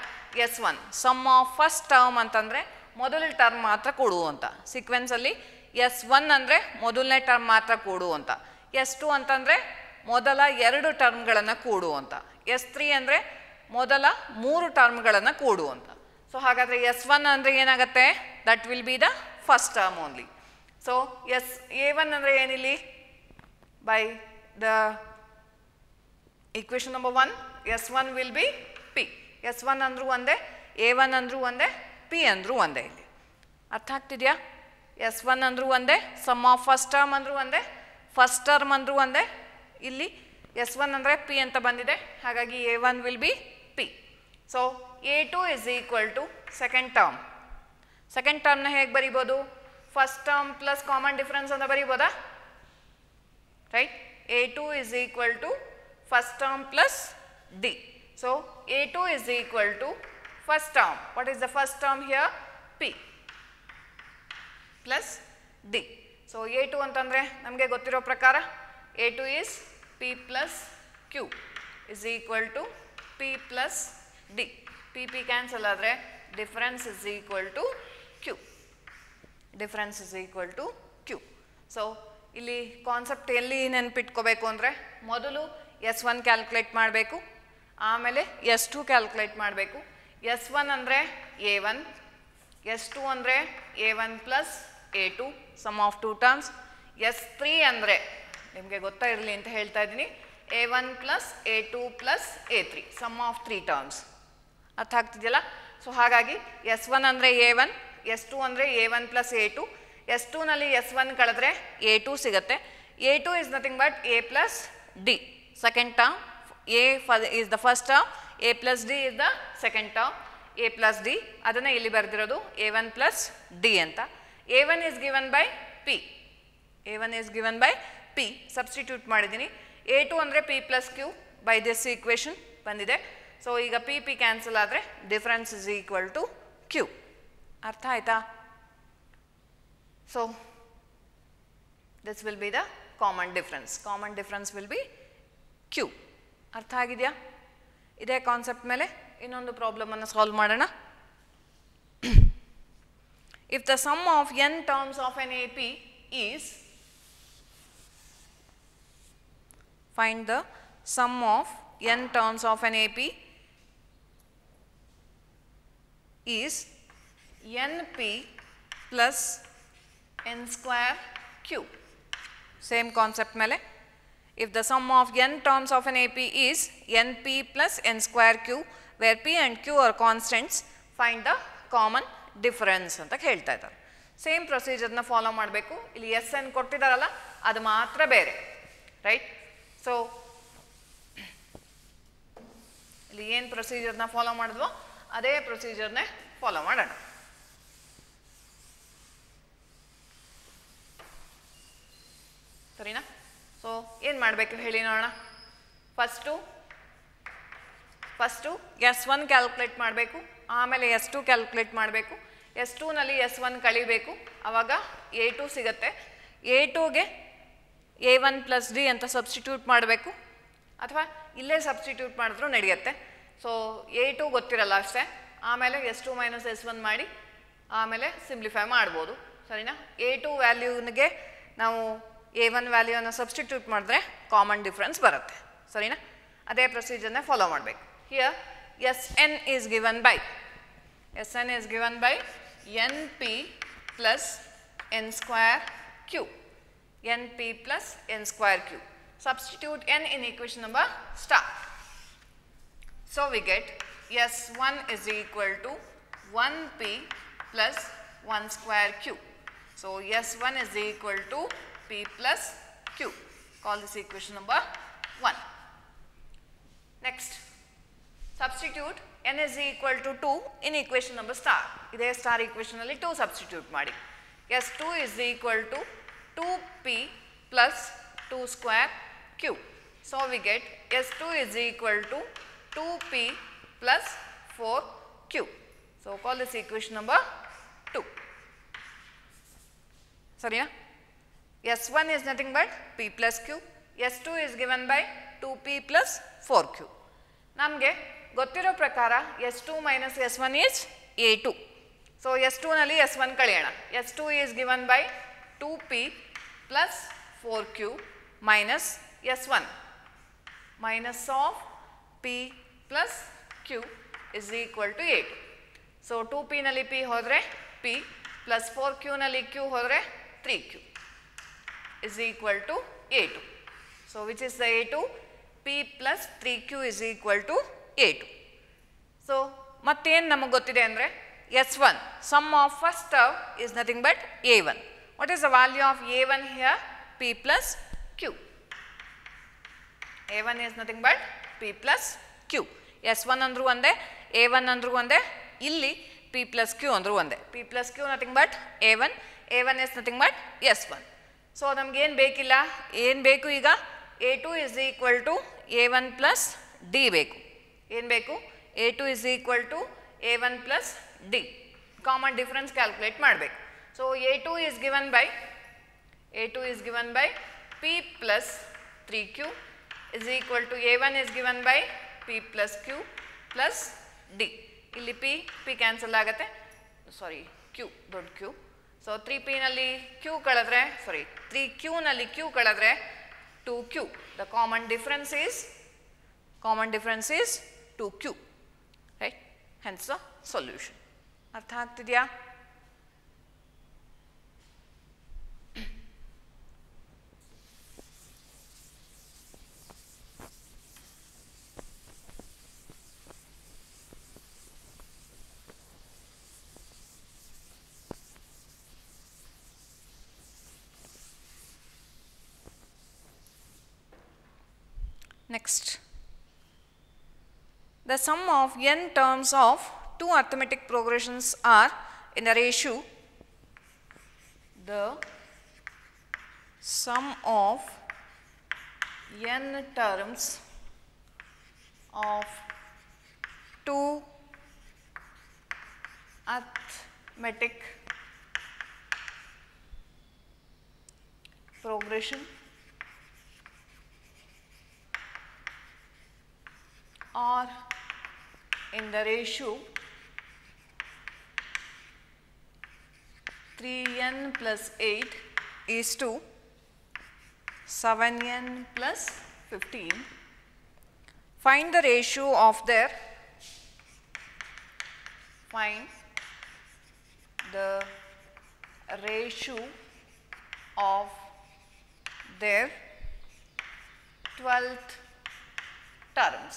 Speaker 1: s1 sum of first term ಅಂತಂದರೆ ಮೊದಲ term ಮಾತ್ರ ಕೊಡು ಅಂತ. ಸೀಕ್ವೆನ್ಸಲ್ಲಿ s1 ಅಂದರೆ ಮೊದಲನೇ ಟರ್ಮ್ ಮಾತ್ರ ಕೊಡು ಅಂತ. s2 ಅಂತಂದರೆ ಮೊದಲ 2 ಟರ್ಮ್ಗಳನ್ನು ಕೂಡು ಅಂತ. s3 ಅಂದರೆ ಮೊದಲ 3 ಟರ್ಮ್ಗಳನ್ನು ಕೂಡು ಅಂತ. ಸೊ ಹಾಗಾದರೆ s1 ಅಂದರೆ ಏನಾಗುತ್ತೆ? That will be the first term only. So a1 ಅಂದರೆ ಏನಿಲ್ಲಿ? By the equation number 1, s1 will be p. s1 ಅಂದ್ರೂ ಒಂದೇ, a1 ಅಂದ್ರೂ ಒಂದೇ, p ಅಂದ್ರೂ ಒಂದೇ. ಇಲ್ಲಿ ಅರ್ಥ ಆಗ್ತಿದೆಯಾ? s1 ಅಂದ್ರೂ ಒಂದೇ, ಸಮ್ ಆಫ್ ಫಸ್ಟ್ ಟರ್ಮ್ ಅಂದ್ರೂ ಒಂದೇ, ಫಸ್ಟ್ ಟರ್ಮ್ ಅಂದ್ರೂ ಒಂದೇ. ಇಲ್ಲಿ s1 ಅಂದರೆ p ಅಂತ ಬಂದಿದೆ, ಹಾಗಾಗಿ a1 will be p. So a2 is equal to second term. ಸೆಕೆಂಡ್ ಟರ್ಮ್ನ ಹೇಗೆ ಬರಿಬೋದು? First term plus common difference ಅಂತ ಬರಿಬೋದಾ? Right. a2 is equal to first term plus d. So a2 is equal to first term. What is the first term here? p plus d. So a2 ಅಂತಂದರೆ ನಮಗೆ ಗೊತ್ತಿರೋ ಪ್ರಕಾರ a2 is p plus q is equal to p plus d. p cancel ಆದರೆ difference is equal to q. Difference is equal to q. So ಇಲ್ಲಿ concept ಎಲ್ಲಿ ನೆನಪಿಟ್ಕೋಬೇಕು ಅಂದರೆ ಮೊದಲು s1 ಕ್ಯಾಲ್ಕುಲೇಟ್ ಮಾಡಬೇಕು, ಆಮೇಲೆ s2 ಕ್ಯಾಲ್ಕುಲೇಟ್ ಮಾಡಬೇಕು. s1 ಅಂದರೆ a1, s2 ಅಂದರೆ a1 plus a2 some of 2 terms. s3 ಅಂದರೆ ನಿಮಗೆ ಗೊತ್ತಾ ಇರಲಿ ಅಂತ ಹೇಳ್ತಾ ಇದ್ದೀನಿ, a1 plus a2 plus a3 sum of 3 terms. ಅರ್ಥ ಆಗ್ತಿದೆಯಲ್ಲ? ಸೊ ಹಾಗಾಗಿ s1 ಅಂದರೆ a1, s2 ಅಂದರೆ a1 ಪ್ಲಸ್ a2, s2 ನಲ್ಲಿ s1 ಕಳೆದ್ರೆ a2 ಸಿಗುತ್ತೆ. a2 is nothing but a plus d. Second term, a is the first term, a plus d is the second term. a plus d ಅದನ್ನು ಇಲ್ಲಿ ಬರೆದಿರೋದು a1 plus d ಅಂತ. a1 is given by p. a1 is given by p. Substitute ಮಾಡಿದ್ದೀನಿ. a2 ಅಂದರೆ p plus q by this equation ಬಂದಿದೆ. So ಈಗ p cancel ಆದರೆ difference is equal to q. ಅರ್ಥ ಆಯ್ತಾ? So this will be the common difference. Common difference will be q. ಅರ್ಥ ಆಗಿದೆಯಾ? ಇದೇ ಕಾನ್ಸೆಪ್ಟ್ ಮೇಲೆ ಇನ್ನೊಂದು ಪ್ರಾಬ್ಲಮನ್ನು ಸಾಲ್ವ್ ಮಾಡೋಣ. If the sum of n terms of an AP is, find the sum of n terms of an AP is np plus n square q. Same concept mele. If the sum of n terms of an AP is np plus n square q, where p and q are constants, find the common difference anta ಹೇಳ್ತಾ ಇದ್ದಾರೆ. Same ಪ್ರೊಸೀಜರ್ನ follow ಮಾಡಬೇಕು. ಇಲ್ಲಿ S N ಕೊಟ್ಟಿದ್ದಾರಲ್ಲ ಅದು ಮಾತ್ರ ಬೇರೆ, right? So ಇಲ್ಲಿ ಏನು ಪ್ರೊಸೀಜರ್ನ follow ಮಾಡಿದ್ವೋ ಅದೇ ಪ್ರೊಸೀಜರ್ನೇ ಫಾಲೋ ಮಾಡೋಣ. ಸರಿನಾ? ಸೊ ಏನು ಮಾಡಬೇಕು ಹೇಳಿ ನೋಡೋಣ. ಫಸ್ಟು s1 ಕ್ಯಾಲ್ಕುಲೇಟ್ ಮಾಡಬೇಕು, ಆಮೇಲೆ s2 ಕ್ಯಾಲ್ಕುಲೇಟ್ ಮಾಡಬೇಕು. s2 ನಲ್ಲಿ s1 ಕಳಿಬೇಕು, ಆವಾಗ a2 ಸಿಗುತ್ತೆ. a2ಗೆ a1 ಪ್ಲಸ್ ಡಿ ಅಂತ ಸಬ್ಸ್ಟಿಟ್ಯೂಟ್ ಮಾಡಬೇಕು, ಅಥವಾ ಇಲ್ಲೇ ಸಬ್ಸ್ಟಿಟ್ಯೂಟ್ ಮಾಡಿದ್ರೂ ನಡೆಯುತ್ತೆ. ಸೊ a2 ಗೊತ್ತಿರಲ್ಲ ಅಷ್ಟೇ, ಆಮೇಲೆ s2 ಮೈನಸ್ s1 ಮಾಡಿ ಆಮೇಲೆ ಸಿಂಪ್ಲಿಫೈ ಮಾಡ್ಬೋದು. ಸರಿನಾ? a2 ವ್ಯಾಲ್ಯೂನಿಗೆ ನಾವು a1 ವ್ಯಾಲ್ಯೂನ ಸಬ್ಸ್ಟಿಟ್ಯೂಟ್ ಮಾಡಿದ್ರೆ ಕಾಮನ್ ಡಿಫ್ರೆನ್ಸ್ ಬರುತ್ತೆ. ಸರಿನಾ? ಅದೇ ಪ್ರೊಸೀಜರ್ನ ಫಾಲೋ ಮಾಡಬೇಕು. Here sn is given by np plus n square q. np plus n square q. Substitute n in equation number star. So we get s1 is equal to 1p plus 1 square q. So, S1 is equal to P plus Q. Call this equation number 1. Next, substitute n is equal to 2 in equation number star. Ide star equation alli 2 substitute ಮಾಡಿ. S2 is equal to 2P plus 2 square Q. So, we get S2 is equal to 2P plus 4Q. So, call this equation number 2. Sorry, S1 is nothing but P plus Q. S2 is given by 2P plus 4Q. ನಮಗೆ ಗೊತ್ತಿರೋ ಪ್ರಕಾರ S2 minus S1 is A2. So, S2 ನಲ್ಲಿ S1 ಕಳೆಯೋಣ. S2 is given by 2P plus 4Q minus S1. Minus of P plus Q is equal to A2. So, 2P ನಲ್ಲಿ P ಹೋದರೆ P plus 4Q ನಲ್ಲಿ Q ಹೋದರೆ 3Q is equal to A2. So, which is the A2? P plus 3Q is equal to A2. So, ಮತ್ತೇನು ನಮಗೆ ಗೊತ್ತಿದೆ ಅಂದರೆ S1, sum of first term is nothing but A1. What is the value of A1 here? P plus Q. A1 is nothing but P plus Q. S1 ಅಂದರೂ ಒಂದೇ, A1 ಅಂದರೂ ಒಂದೇ, ಇಲ್ಲಿ P plus Q ಅಂದರೂ ಒಂದೇ. P plus Q nothing but A1, A1 is nothing but S1. So ನಮಗೇನು ಬೇಕಿಲ್ಲ, ಏನು ಬೇಕು ಈಗ? A2 is equal to A1 plus D ಬೇಕು. ಏನು ಬೇಕು? A2 is equal to A1 plus D. Common difference calculate ಮಾಡಬೇಕು. So A2 is given by P plus 3Q is equal to A1 is given by P plus Q plus D. ಇಲ್ಲಿ P cancel ಆಗುತ್ತೆ, ಸಾರಿ Q, ದೊಡ್ಡ Q. So 3P ನಲ್ಲಿ Q ಕಳೆದ್ರೆ, ಸಾರಿ 3Q ನಲ್ಲಿ Q ಕಳೆದ್ರೆ 2Q. The common difference is 2Q, right? Hence the solution. ಅರ್ಥ ಆಗ್ತಿದೆಯಾ? Next, the sum of n terms of two arithmetic progressions are in the ratio, the sum of n terms of two arithmetic progression or in the ratio 3n plus 8 is to 7n plus 15. Find the ratio of their of their 12th terms.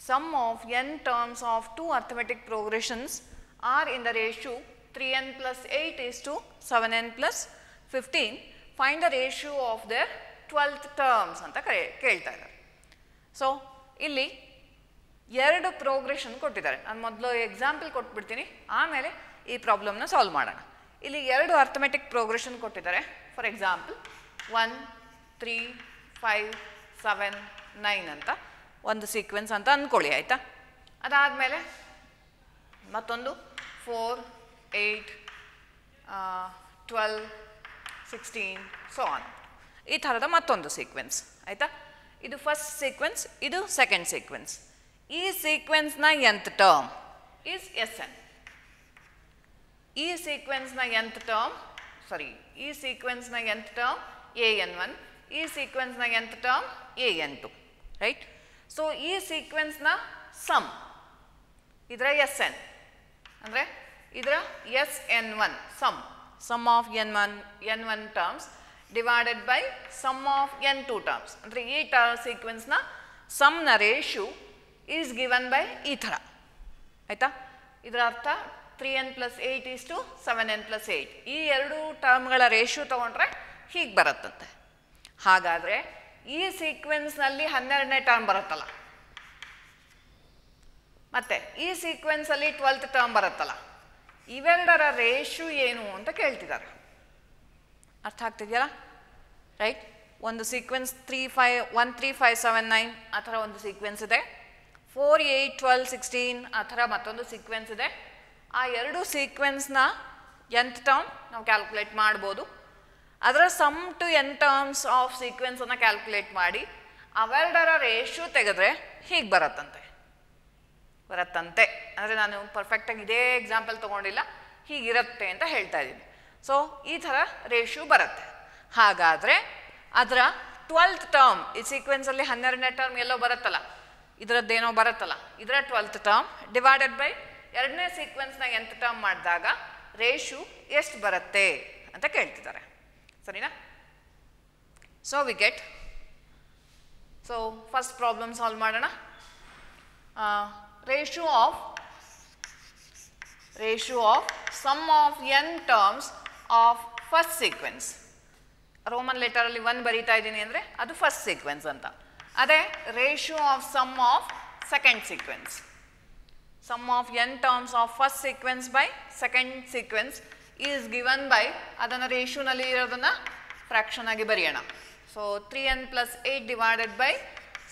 Speaker 1: Sum of n terms of two arithmetic progressions are in the ratio 3n plus 8 is to 7n plus 15. Find the ratio of their 12th terms ಅಂತ ಕೇಳ್ತಾ ಇದ್ದಾರೆ. So ಇಲ್ಲಿ ಎರಡು progression ಕೊಟ್ಟಿದ್ದಾರೆ. ನಾನು ಮೊದಲು example ಕೊಟ್ಬಿಡ್ತೀನಿ, ಆಮೇಲೆ ಈ ಪ್ರಾಬ್ಲಮ್ನ ಸಾಲ್ವ್ ಮಾಡೋಣ. ಇಲ್ಲಿ ಎರಡು ಅರ್ಥಮೆಟಿಕ್ ಪ್ರೋಗ್ರೆಷನ್ ಕೊಟ್ಟಿದ್ದಾರೆ. ಫಾರ್ ಎಕ್ಸಾಂಪಲ್ 1, 3, 5, 7, 9 ಅಂತ ಒಂದು ಸೀಕ್ವೆನ್ಸ್ ಅಂತ ಅಂದ್ಕೊಳ್ಳಿ, ಆಯಿತಾ? ಅದಾದಮೇಲೆ ಮತ್ತೊಂದು 4, 8, 12, 16 ಸೊ ಆನ್, ಈ ಥರದ ಮತ್ತೊಂದು ಸೀಕ್ವೆನ್ಸ್, ಆಯಿತಾ? ಇದು ಫಸ್ಟ್ ಸೀಕ್ವೆನ್ಸ್, ಇದು ಸೆಕೆಂಡ್ ಸೀಕ್ವೆನ್ಸ್. ಈ ಸೀಕ್ವೆನ್ಸ್ನ nth ಟರ್ಮ್ ಈಸ್ Sn. ಈ ಸೀಕ್ವೆನ್ಸ್ನ nth ಟರ್ಮ್, ಸಾರಿ ಈ ಸೀಕ್ವೆನ್ಸ್ನ nth ಟರ್ಮ್ an1, ಈ ಸೀಕ್ವೆನ್ಸ್ನ nth term an2, right? So ಈ ಸೀಕ್ವೆನ್ಸ್ನ ಸಮ್ ಇದರ Sn ಅಂದರೆ ಇದರ Sn1 sum of n1 terms divided by sum of n2 terms. ಅಂದರೆ ಈ ಸೀಕ್ವೆನ್ಸ್ನ ಸಮ್ನ ರೇಷಿಯೋ ಈಸ್ ಗಿವನ್ ಬೈ ಈ ಥರ, ಆಯಿತಾ? ಇದರ ಅರ್ಥ 3n + 8 = 7n + 8. ಈ ಎರಡು ಟರ್ಮ್ಗಳ ರೇಷಿಯೋ ತಗೊಂಡ್ರೆ ಹೀಗೆ ಬರುತ್ತಂತೆ. ಹಾಗಾದರೆ ಈ ಸೀಕ್ವೆನ್ಸ್ನಲ್ಲಿ 12ನೇ ಟರ್ಮ್ ಬರುತ್ತಲ್ಲ, ಮತ್ತು ಈ ಸೀಕ್ವೆನ್ಸಲ್ಲಿ 12th ಟರ್ಮ್ ಬರುತ್ತಲ್ಲ, ಇವೆರಡರ ರೇಷಿಯೋ ಏನು ಅಂತ ಕೇಳ್ತಿದ್ದಾರೆ. ಅರ್ಥ ಆಗ್ತಿದೆಯಲ್ಲ? ರೈಟ್. ಒಂದು ಸೀಕ್ವೆನ್ಸ್ 1 3 5 7 9 ಆ ಥರ ಒಂದು ಸೀಕ್ವೆನ್ಸ್ ಇದೆ. 4 8 12 16 ಆ ಥರ ಮತ್ತೊಂದು ಸೀಕ್ವೆನ್ಸ್ ಇದೆ. ಆ ಎರಡು ಸೀಕ್ವೆನ್ಸ್ನ nth ಟರ್ಮ್ ನಾವು ಕ್ಯಾಲ್ಕುಲೇಟ್ ಮಾಡ್ಬೋದು. ಅದರ sum to n terms of ಸೀಕ್ವೆನ್ಸನ್ನು ಕ್ಯಾಲ್ಕುಲೇಟ್ ಮಾಡಿ ಅವೆರಡರ ರೇಷಿಯೋ ತೆಗೆದ್ರೆ ಹೀಗೆ ಬರುತ್ತಂತೆ. ಅಂದರೆ ನಾನು ಪರ್ಫೆಕ್ಟಾಗಿ ಇದೇ ಎಕ್ಸಾಂಪಲ್ ತೊಗೊಂಡಿಲ್ಲ, ಹೀಗಿರುತ್ತೆ ಅಂತ ಹೇಳ್ತಾ ಇದ್ದೀನಿ. ಸೊ ಈ ಥರ ರೇಷಿಯೋ ಬರುತ್ತೆ. ಹಾಗಾದರೆ ಅದರ 12th ಟರ್ಮ್, ಈ ಸೀಕ್ವೆನ್ಸಲ್ಲಿ 12ನೇ ಟರ್ಮ್ ಎಲ್ಲೋ ಬರುತ್ತಲ್ಲ, ಇದರದ್ದೇನೋ ಬರುತ್ತಲ್ಲ, ಇದರ 12th ಟರ್ಮ್ ಡಿವೈಡೆಡ್ ಬೈ ಎರಡನೇ ಸೀಕ್ವೆನ್ಸ್ನ nth ಟರ್ಮ್ ಮಾಡಿದಾಗ ರೇಷಿಯೋ ಎಷ್ಟು ಬರುತ್ತೆ ಅಂತ ಕೇಳ್ತಿದ್ದಾರೆ. ಸರಿನಾ? So we get, so first problem solve ಮಾಡೋಣ. Ratio of sum of n terms of first sequence. Roman ಲೆಟರಲ್ಲಿ 1 ಬರೀತಾ ಇದ್ದೀನಿ ಅಂದರೆ ಅದು ಫಸ್ಟ್ ಸೀಕ್ವೆನ್ಸ್ ಅಂತ. ಅದೇ ratio of sum of second sequence. Sum of n terms of first sequence by second sequence is given by, ಅದನ್ನು ರೇಷಿಯೋನಲ್ಲಿ ಇರೋದನ್ನು ಫ್ರ್ಯಾಕ್ಷನ್ ಆಗಿ ಬರೆಯೋಣ. So 3n + 8 divided by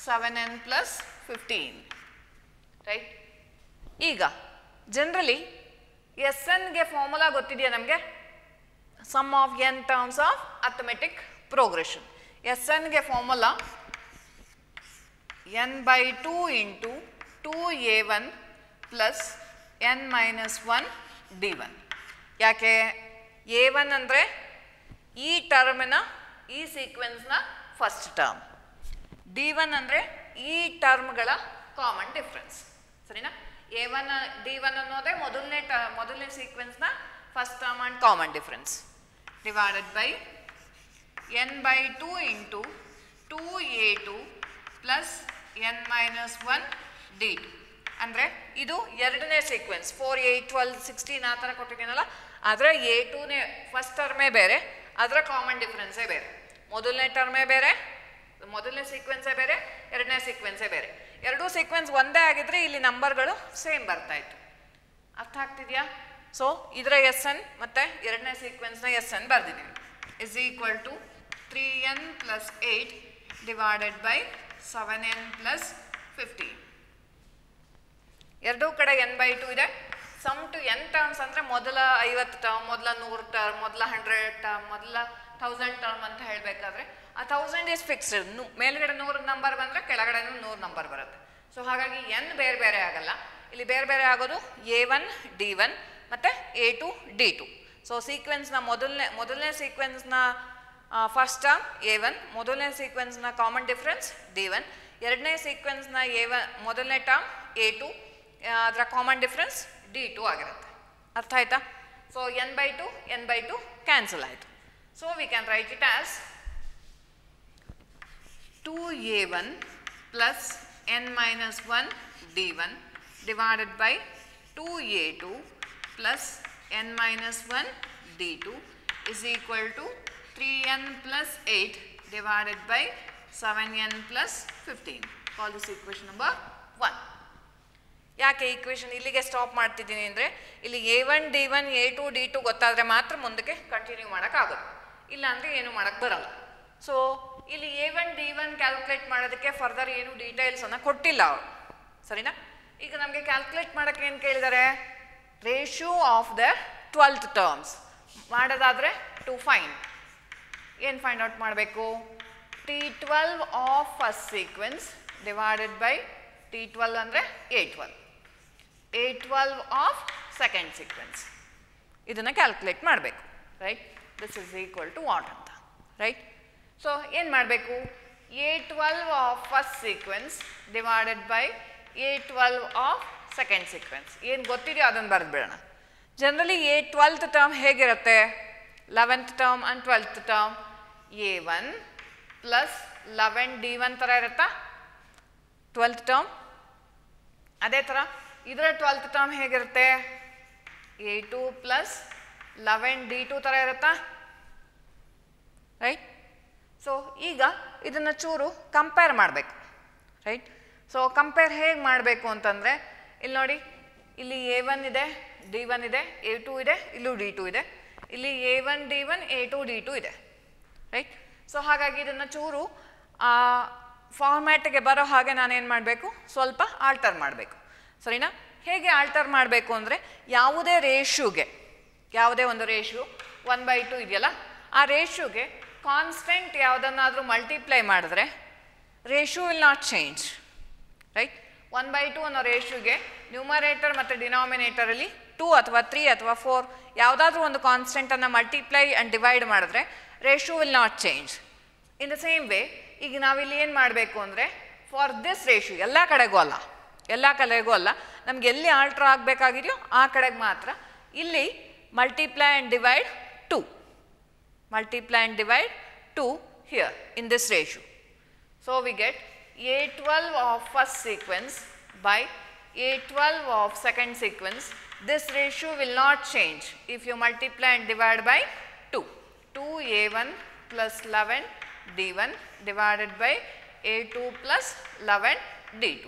Speaker 1: 7n + 15. Right. ಈಗ ಜನರಲಿ SNಗೆ ಫಾರ್ಮುಲಾ ಗೊತ್ತಿದೆಯಾ ನಮಗೆ? Sum of n terms of arithmetic progression. SNಗೆ formula n/2 × 2a1 + n - 1 d1. ಯಾಕೆ? a1 ಅಂದರೆ ಈ ಟರ್ಮಿನ, ಈ ಸೀಕ್ವೆನ್ಸ್ನ ಫಸ್ಟ್ ಟರ್ಮ್. d1 ಅಂದರೆ ಈ ಟರ್ಮ್ಗಳ ಕಾಮನ್ ಡಿಫ್ರೆನ್ಸ್. ಸರಿನಾ? a1 d1 ಅನ್ನೋದೇ ಮೊದಲನೇ ಸೀಕ್ವೆನ್ಸ್ನ first term and common difference. Divided by n/2 × 2a2 + n - 1 d2. ಅಂದರೆ ಇದು ಎರಡನೇ ಸೀಕ್ವೆನ್ಸ್. 4 8 12 16 ಆ ಥರ ಕೊಟ್ಟಿದ್ದೀನಲ್ಲ, ಅದರ a2ನೇ ಫಸ್ಟ್ ಟರ್ಮೇ ಬೇರೆ, ಅದರ ಕಾಮನ್ ಡಿಫ್ರೆನ್ಸೇ ಬೇರೆ. ಮೊದಲನೇ ಟರ್ಮೇ ಬೇರೆ, ಮೊದಲನೇ ಸೀಕ್ವೆನ್ಸೇ ಬೇರೆ, ಎರಡನೇ ಸೀಕ್ವೆನ್ಸೇ ಬೇರೆ. ಎರಡೂ ಸೀಕ್ವೆನ್ಸ್ ಒಂದೇ ಆಗಿದ್ರೆ ಇಲ್ಲಿ ನಂಬರ್ಗಳು ಸೇಮ್ ಬರ್ತಾಯಿತ್ತು. ಅರ್ಥ ಆಗ್ತಿದೆಯಾ? ಸೊ ಇದರ SN ಮತ್ತು ಎರಡನೇ ಸೀಕ್ವೆನ್ಸ್ನ SN ಬರೆದಿದ್ದೀವಿ. Is equal to 3n + 8 divided by 7n + 15. ಎರಡೂ ಕಡೆ n/2 ಇದೆ. ಸಮ್ ಟು n ಟರ್ಮ್ಸ್ ಅಂದರೆ ಮೊದಲ 50 ಟರ್ಮ್, ಮೊದಲ 100 ಟರ್ಮ್, ಮೊದಲ 100 ಟರ್ಮ್, ಮೊದಲ 1000 ಟರ್ಮ್ ಅಂತ ಹೇಳಬೇಕಾದ್ರೆ ಆ 1000 ಈಸ್ ಫಿಕ್ಸ್ಡ್. ಮೇಲ್ಗಡೆ 100 ನಂಬರ್ ಬಂದರೆ ಕೆಳಗಡೆನೂ 100 ನಂಬರ್ ಬರುತ್ತೆ. ಸೊ ಹಾಗಾಗಿ n ಬೇರೆ ಬೇರೆ ಆಗಲ್ಲ. ಇಲ್ಲಿ ಬೇರೆ ಬೇರೆ ಆಗೋದು a1 d1 ಮತ್ತು a2 d2. ಸೊ ಸೀಕ್ವೆನ್ಸ್ನ ಮೊದಲನೇ ಸೀಕ್ವೆನ್ಸ್ನ ಫಸ್ಟ್ ಟರ್ಮ್ a1, ಮೊದಲನೇ ಸೀಕ್ವೆನ್ಸ್ನ ಕಾಮನ್ ಡಿಫ್ರೆನ್ಸ್ d1, ಎರಡನೇ ಸೀಕ್ವೆನ್ಸ್ನ a1 ಮೊದಲನೇ ಟರ್ಮ್ a2, ಅದರ ಕಾಮನ್ ಡಿಫ್ರೆನ್ಸ್ d2 ಆಗಿರುತ್ತೆ. ಅರ್ಥ ಆಯ್ತಾ? ಸೊ n/2 ಕ್ಯಾನ್ಸಲ್ ಆಯಿತು. So we can write it as 2a1 + n - 1 d1 divided by 2a2 + n - 1 d2 is equal to 3n + 8 divided by 7n + 15. Call this equation number 1. ಯಾಕೆ equation ಇಲ್ಲಿಗೆ stop ಮಾಡ್ತಿದ್ದೀನಿ ಅಂದರೆ ಇಲ್ಲಿ a1 d1 a2 d2 ಗೊತ್ತಾದರೆ ಮಾತ್ರ ಮುಂದಕ್ಕೆ continue ಮಾಡೋಕ್ಕಾಗೋದು, ಇಲ್ಲಾಂದರೆ ಏನು ಮಾಡೋಕ್ಕೆ ಬರಲ್ಲ. ಸೊ ಇಲ್ಲಿ a1 d1 ಕ್ಯಾಲ್ಕುಲೇಟ್ ಮಾಡೋದಕ್ಕೆ ಫರ್ದರ್ ಏನು ಡೀಟೇಲ್ಸನ್ನು ಕೊಟ್ಟಿಲ್ಲ ಅವರು. ಸರಿನಾ? ಈಗ ನಮಗೆ ಕ್ಯಾಲ್ಕುಲೇಟ್ ಮಾಡೋಕ್ಕೆ ಏನು ಕೇಳಿದ್ದಾರೆ? Ratio of the 12th terms ಮಾಡೋದಾದರೆ ಟು ಫೈಂಡ್ ಏನು ಫೈಂಡ್ ಔಟ್ ಮಾಡಬೇಕು? T12 of first sequence divided by T12 ಅಂದರೆ A12 ಆಫ್ ಸೆಕೆಂಡ್ ಸೀಕ್ವೆನ್ಸ್. ಇದನ್ನು ಕ್ಯಾಲ್ಕುಲೇಟ್ ಮಾಡಬೇಕು. Right? This is equal to what ಅಂತ. ರೈಟ್? ಸೊ ಏನು ಮಾಡಬೇಕು? A12 of first sequence divided by A12 of second sequence. ಏನು ಗೊತ್ತಿದೆಯೋ ಅದನ್ನು ಬರೆದ್ಬಿಡೋಣ. ಜನರಲಿ A12th ಟರ್ಮ್ ಹೇಗಿರುತ್ತೆ? 11th term and 12th term A1 + 11 D1 ಥರ ಇರುತ್ತಾ 12th ಟರ್ಮ್? ಅದೇ ಥರ ಇದರ 12th ಟರ್ಮ್ ಹೇಗಿರುತ್ತೆ a2 ಪ್ಲಸ್ 11d2 ಥರ ಇರುತ್ತಾ ರೈಟ್. ಸೊ ಈಗ ಇದನ್ನು ಚೂರು ಕಂಪೇರ್ ಮಾಡಬೇಕು ರೈಟ್. ಸೊ ಕಂಪೇರ್ ಹೇಗೆ ಮಾಡಬೇಕು ಅಂತಂದರೆ ಇಲ್ಲಿ ನೋಡಿ, ಇಲ್ಲಿ a1 ಇದೆ, d1 ಇದೆ, a2 ಇದೆ, ಇಲ್ಲೂ d2 ಇದೆ, ಇಲ್ಲಿ a1 d1 a2 d2 ಇದೆ ರೈಟ್. ಸೊ ಹಾಗಾಗಿ ಇದನ್ನು ಚೂರು ಫಾರ್ಮ್ಯಾಟಿಗೆ ಬರೋ ಹಾಗೆ ನಾನೇನು ಮಾಡಬೇಕು, ಸ್ವಲ್ಪ ಆಲ್ಟರ್ ಮಾಡಬೇಕು ಸರಿನಾ. ಹೇಗೆ ಆಲ್ಟರ್ ಮಾಡಬೇಕು ಅಂದರೆ ಯಾವುದೇ ರೇಷ್ಯೂಗೆ, ಯಾವುದೇ ಒಂದು ರೇಷ್ಯೂ 1/2 ಇದೆಯಲ್ಲ, ಆ ರೇಷ್ಯೂಗೆ ಕಾನ್ಸ್ಟೆಂಟ್ ಯಾವುದನ್ನಾದರೂ ಮಲ್ಟಿಪ್ಲೈ ಮಾಡಿದ್ರೆ ratio will not change right. 1/2 ಅನ್ನೋ ರೇಷ್ಯೂಗೆ ನ್ಯೂಮರೇಟರ್ ಮತ್ತು ಡಿನಾಮಿನೇಟರಲ್ಲಿ 2 ಅಥವಾ 3 ಅಥವಾ 4 ಯಾವುದಾದ್ರೂ ಒಂದು ಕಾನ್ಸ್ಟೆಂಟನ್ನು ಮಲ್ಟಿಪ್ಲೈ ಆ್ಯಂಡ್ ಡಿವೈಡ್ ಮಾಡಿದ್ರೆ ratio will not change. In the same way ಈಗ ನಾವಿಲ್ಲಿ ಏನು ಮಾಡಬೇಕು ಅಂದರೆ ಫಾರ್ ದಿಸ್ ರೇಷ್ಯೂ ಎಲ್ಲ ಕಡೆಗೂ ಅಲ್ಲ, ನಮ್ಗೆ ಎಲ್ಲಿ ಆಲ್ಟ್ರ್ ಆಗಬೇಕಾಗಿದೆಯೋ ಆ ಕಡೆಗೆ ಮಾತ್ರ ಇಲ್ಲಿ multiply and divide 2 here in this ratio. So we get a12 of first sequence by a12 of second sequence. This ratio will not change if you multiply and divide by 2. 2a1 plus 11 d1 divided by a2 plus 11 d2.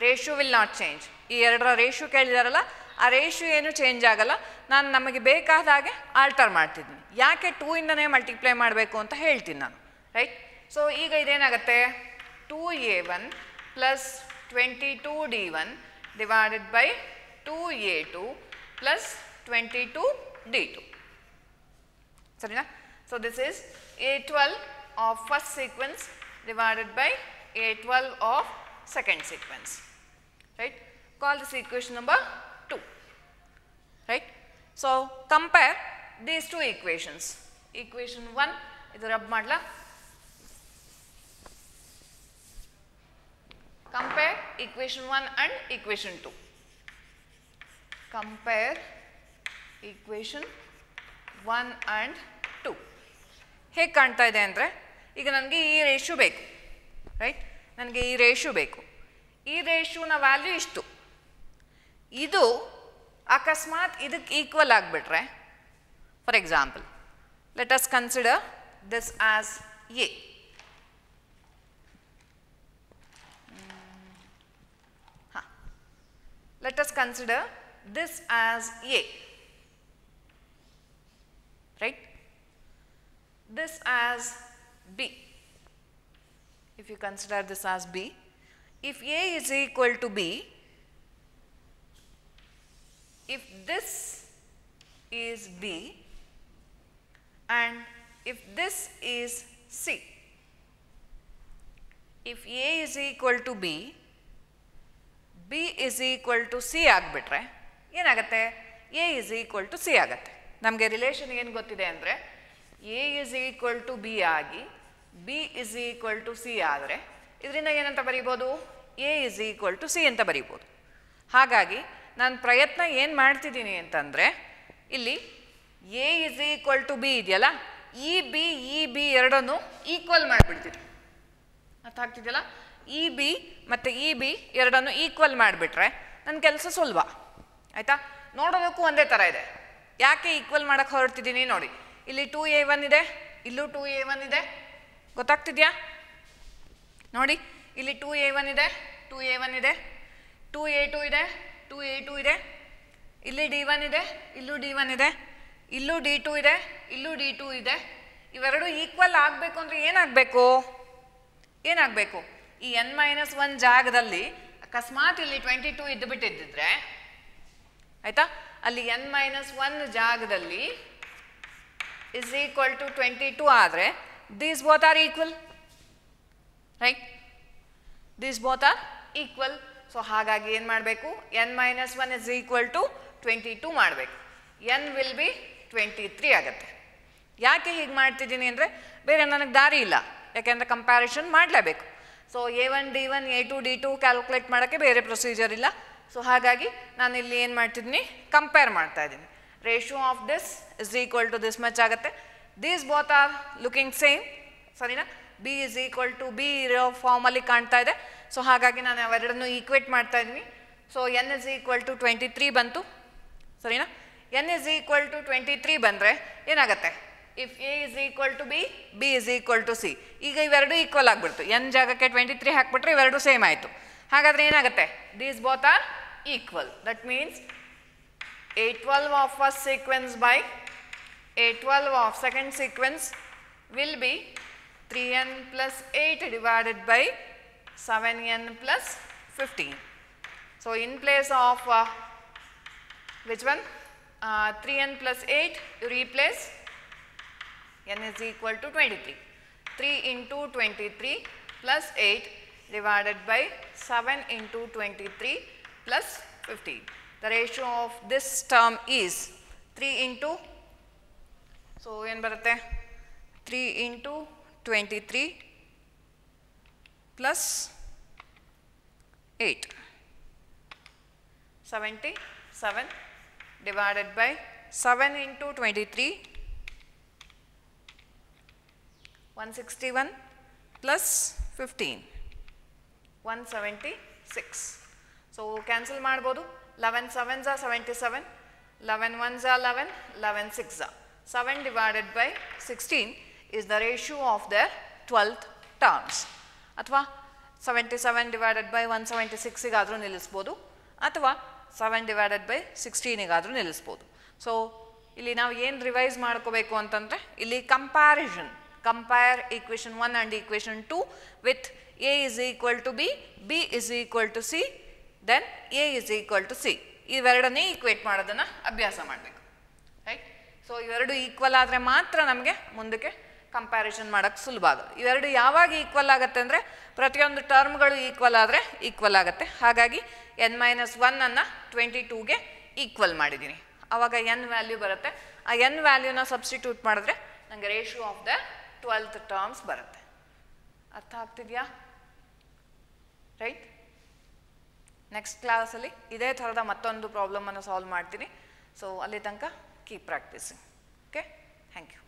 Speaker 1: Ratio will not change. ಈ ಎರಡರ ratio ಕೇಳಿದಾರಲ್ಲ, ಆ ratio ಏನು change ಆಗಲ್ಲ. ನಾನು ನಮಗೆ ಬೇಕಾದ ಹಾಗೆ alter ಮಾಡ್ತಿದ್ದೀನಿ. ಯಾಕೆ 2 ಇಂದನೇ ಮಲ್ಟಿಪ್ಲೈ ಮಾಡಬೇಕು ಅಂತ ಹೇಳ್ತೀನಿ ನಾನು ರೈಟ್. ಸೊ ಈಗ ಇದೇನಾಗುತ್ತೆ, 2a1 plus 22d1 divided by 2a2 plus 22d2 ಸರಿನಾ. So this is a12 of first sequence divided by a12 of second sequence right. Call this equation number 2 right. So compare these two equations. Equation 1 idu rub madla, compare equation 1 and equation 2. Compare equation 1 and 2. ಹೇಗೆ ಕಾಣ್ತಾ ಇದೆ ಅಂದರೆ, ಈಗ ನನಗೆ ಈ ratio ಬೇಕು right, ನನಗೆ ಈ ರೇಷ್ಯೂ ಬೇಕು. ಈ ರೇಷ್ಯೂನ ವ್ಯಾಲ್ಯೂ ಇಷ್ಟು. ಇದು ಅಕಸ್ಮಾತ್ ಇದಕ್ಕೆ ಈಕ್ವಲ್ ಆಗಿಬಿಟ್ರೆ, for example let us consider this as a. ಹಾಂ, let us consider this as a right, this as b. If you consider this as b, if a is equal to b, if this is b and if this is c, if a is equal to b, b is equal to c ಆಗಿಬಿಟ್ರೆ ಏನಾಗುತ್ತೆ, a is equal to c ಆಗುತ್ತೆ. ನಮಗೆ relation ಏನು ಗೊತ್ತಿದೆ ಅಂದರೆ, a is equal to b ಆಗಿ b is equal to c ಆದರೆ ಇದರಿಂದ ಏನಂತ ಬರೀಬೋದು, a is equal to c ಅಂತ ಬರೀಬೋದು. ಹಾಗಾಗಿ ನಾನು ಪ್ರಯತ್ನ ಏನು ಮಾಡ್ತಿದ್ದೀನಿ ಅಂತಂದರೆ, ಇಲ್ಲಿ a is equal to b ಇದೆಯಲ್ಲ, ಈ ಬಿ ಎರಡನ್ನು ಈಕ್ವಲ್ ಮಾಡಿಬಿಡ್ತೀನಿ. ಅರ್ಥ ಆಗ್ತಿದೆಯಲ್ಲ, ಈ ಬಿ ಮತ್ತು ಈ ಬಿ ಎರಡನ್ನು ಈಕ್ವಲ್ ಮಾಡಿಬಿಟ್ರೆ ನನ್ನ ಕೆಲಸ ಸುಲಭ ಆಯಿತಾ. ನೋಡೋದಕ್ಕೂ ಒಂದೇ ಥರ ಇದೆ. ಯಾಕೆ ಈಕ್ವಲ್ ಮಾಡೋಕ್ಕೆ ಹೊರಡ್ತಿದ್ದೀನಿ ನೋಡಿ, ಇಲ್ಲಿ 2a1 ಇದೆ, ಇಲ್ಲೂ 2a1 ಇದೆ, ಗೊತ್ತಾಗ್ತಿದೆಯಾ ನೋಡಿ. ಇಲ್ಲಿ 2a1 ಇದೆ, 2a1 ಇದೆ, 2a2 ಇದೆ, 2a2 ಇದೆ, ಇಲ್ಲಿ d1 ಇದೆ, ಇಲ್ಲೂ d1 ಇದೆ, ಇಲ್ಲೂ d2 ಇದೆ, ಇಲ್ಲೂ d2 ಇದೆ. ಇವೆರಡು ಈಕ್ವಲ್ ಆಗಬೇಕು ಅಂದರೆ ಏನಾಗಬೇಕು, ಈ n-1 ಜಾಗದಲ್ಲಿ ಅಕಸ್ಮಾತ್ ಇಲ್ಲಿ 22 ಇದ್ದುಬಿಟ್ಟಿದ್ದರೆ ಆಯಿತಾ, ಅಲ್ಲಿ n-1 ಜಾಗದಲ್ಲಿ is equal to 22 ಆದರೆ these both are equal right, these both are equal. So ಹಾಗಾಗಿ ಏನು ಮಾಡಬೇಕು, n-1 is equal to 22 ಮಾಡಬೇಕು. n will be 23 ಆಗುತ್ತೆ. ಯಾಕೆ ಹೀಗೆ ಮಾಡ್ತಿದ್ದೀನಿ ಅಂದರೆ, ಬೇರೆ ನನಗೆ ದಾರಿ ಇಲ್ಲ, ಯಾಕೆಂದರೆ ಕಂಪ್ಯಾರಿಷನ್ ಮಾಡಲೇಬೇಕು. So a1 d1 a2 d2 calculate ಮಾಡೋಕ್ಕೆ ಬೇರೆ ಪ್ರೊಸೀಜರ್ ಇಲ್ಲ. ಸೊ ಹಾಗಾಗಿ ನಾನು ಇಲ್ಲಿ ಏನು ಮಾಡ್ತಿದ್ದೀನಿ, ಕಂಪೇರ್ ಮಾಡ್ತಾ ಇದ್ದೀನಿ. Ratio of this is equal to this much ಆಗುತ್ತೆ. These both are looking same ಸರಿನಾ. B is equal to b ಇರೋ ಫಾರ್ಮಲ್ಲಿ ಕಾಣ್ತಾ ಇದೆ. ಸೊ ಹಾಗಾಗಿ ನಾನು ಅವೆರಡನ್ನು ಈಕ್ವೇಟ್ ಮಾಡ್ತಾ ಇದ್ದೀನಿ. So n is equal to 23 ಬಂತು ಸರಿನಾ. n is equal to 23 ಬಂದರೆ ಏನಾಗುತ್ತೆ, if a is equal to b, b is equal to c. ಈಗ ಇವೆರಡು ಈಕ್ವಲ್ ಆಗಿಬಿಡ್ತು, n ಜಾಗಕ್ಕೆ 23 ಹಾಕ್ಬಿಟ್ರೆ ಇವೆರಡು ಸೇಮ್ ಆಯಿತು. ಹಾಗಾದರೆ ಏನಾಗುತ್ತೆ, these both R equal. That means A12 of first sequence by A12 of second sequence will be 3n plus 8 divided by 7n plus 15. So in place of which one, 3n plus 8, you replace n is equal to 23. 3 into 23 plus 8 divided by 7 into 23 plus 15. The ratio of this term is 3 into, so ಏನು ಬರುತ್ತೆ, 3 into 23 plus 8, 77 divided by 7 into 23, 161 plus 15, 176. So cancel ಮಾಡ್ಬೋದು. 11 7s are 77, 11 1s are 11, 11 6s are 7 divided by 16 is the ratio of their 12th terms. ಅಥವಾ 77 divided by 176 ಗಾದರೂ ನಿಲ್ಲಿಸ್ಬೋದು, ಅಥವಾ 7 divided by 16 ಗಾದರೂ ನಿಲ್ಲಿಸ್ಬೋದು. So ಇಲ್ಲಿ ನಾವು ಏನು revise ಮಾಡ್ಕೋಬೇಕು ಅಂತಂದರೆ, ಇಲ್ಲಿ comparison, compare equation 1 and equation 2 with a is equal to b, b is equal to c, then a is equal to c. ಇವೆರಡನ್ನೇ equate ಮಾಡೋದನ್ನು ಅಭ್ಯಾಸ ಮಾಡಬೇಕು, ರೈಟ್. ಸೊ ಇವೆರಡು ಈಕ್ವಲ್ ಆದರೆ ಮಾತ್ರ ನಮಗೆ ಮುಂದಕ್ಕೆ ಕಂಪ್ಯಾರಿಸನ್ ಮಾಡೋಕ್ಕೆ ಸುಲಭ ಆಗೋದು. ಇವೆರಡು ಯಾವಾಗ ಈಕ್ವಲ್ ಆಗುತ್ತೆ ಅಂದರೆ, ಪ್ರತಿಯೊಂದು ಟರ್ಮ್ಗಳು ಈಕ್ವಲ್ ಆದರೆ ಈಕ್ವಲ್ ಆಗುತ್ತೆ. ಹಾಗಾಗಿ n-1 ಅನ್ನು 22ಗೆ ಈಕ್ವಲ್ ಮಾಡಿದ್ದೀನಿ. ಆವಾಗ n ವ್ಯಾಲ್ಯೂ ಬರುತ್ತೆ. ಆ n ವ್ಯಾಲ್ಯೂನ ಸಬ್ಸ್ಟಿಟ್ಯೂಟ್ ಮಾಡಿದ್ರೆ ನನಗೆ ratio of the 12th terms ಬರುತ್ತೆ. ಅರ್ಥ ಆಗ್ತಿದೆಯಾ, ರೈಟ್. ನೆಕ್ಸ್ಟ್ ಕ್ಲಾಸಲ್ಲಿ ಇದೇ ಥರದ ಮತ್ತೊಂದು ಪ್ರಾಬ್ಲಮನ್ನು ಸಾಲ್ವ್ ಮಾಡ್ತೀನಿ. ಸೊ ಅಲ್ಲಿ ತನಕ keep practising. Okay, thank you.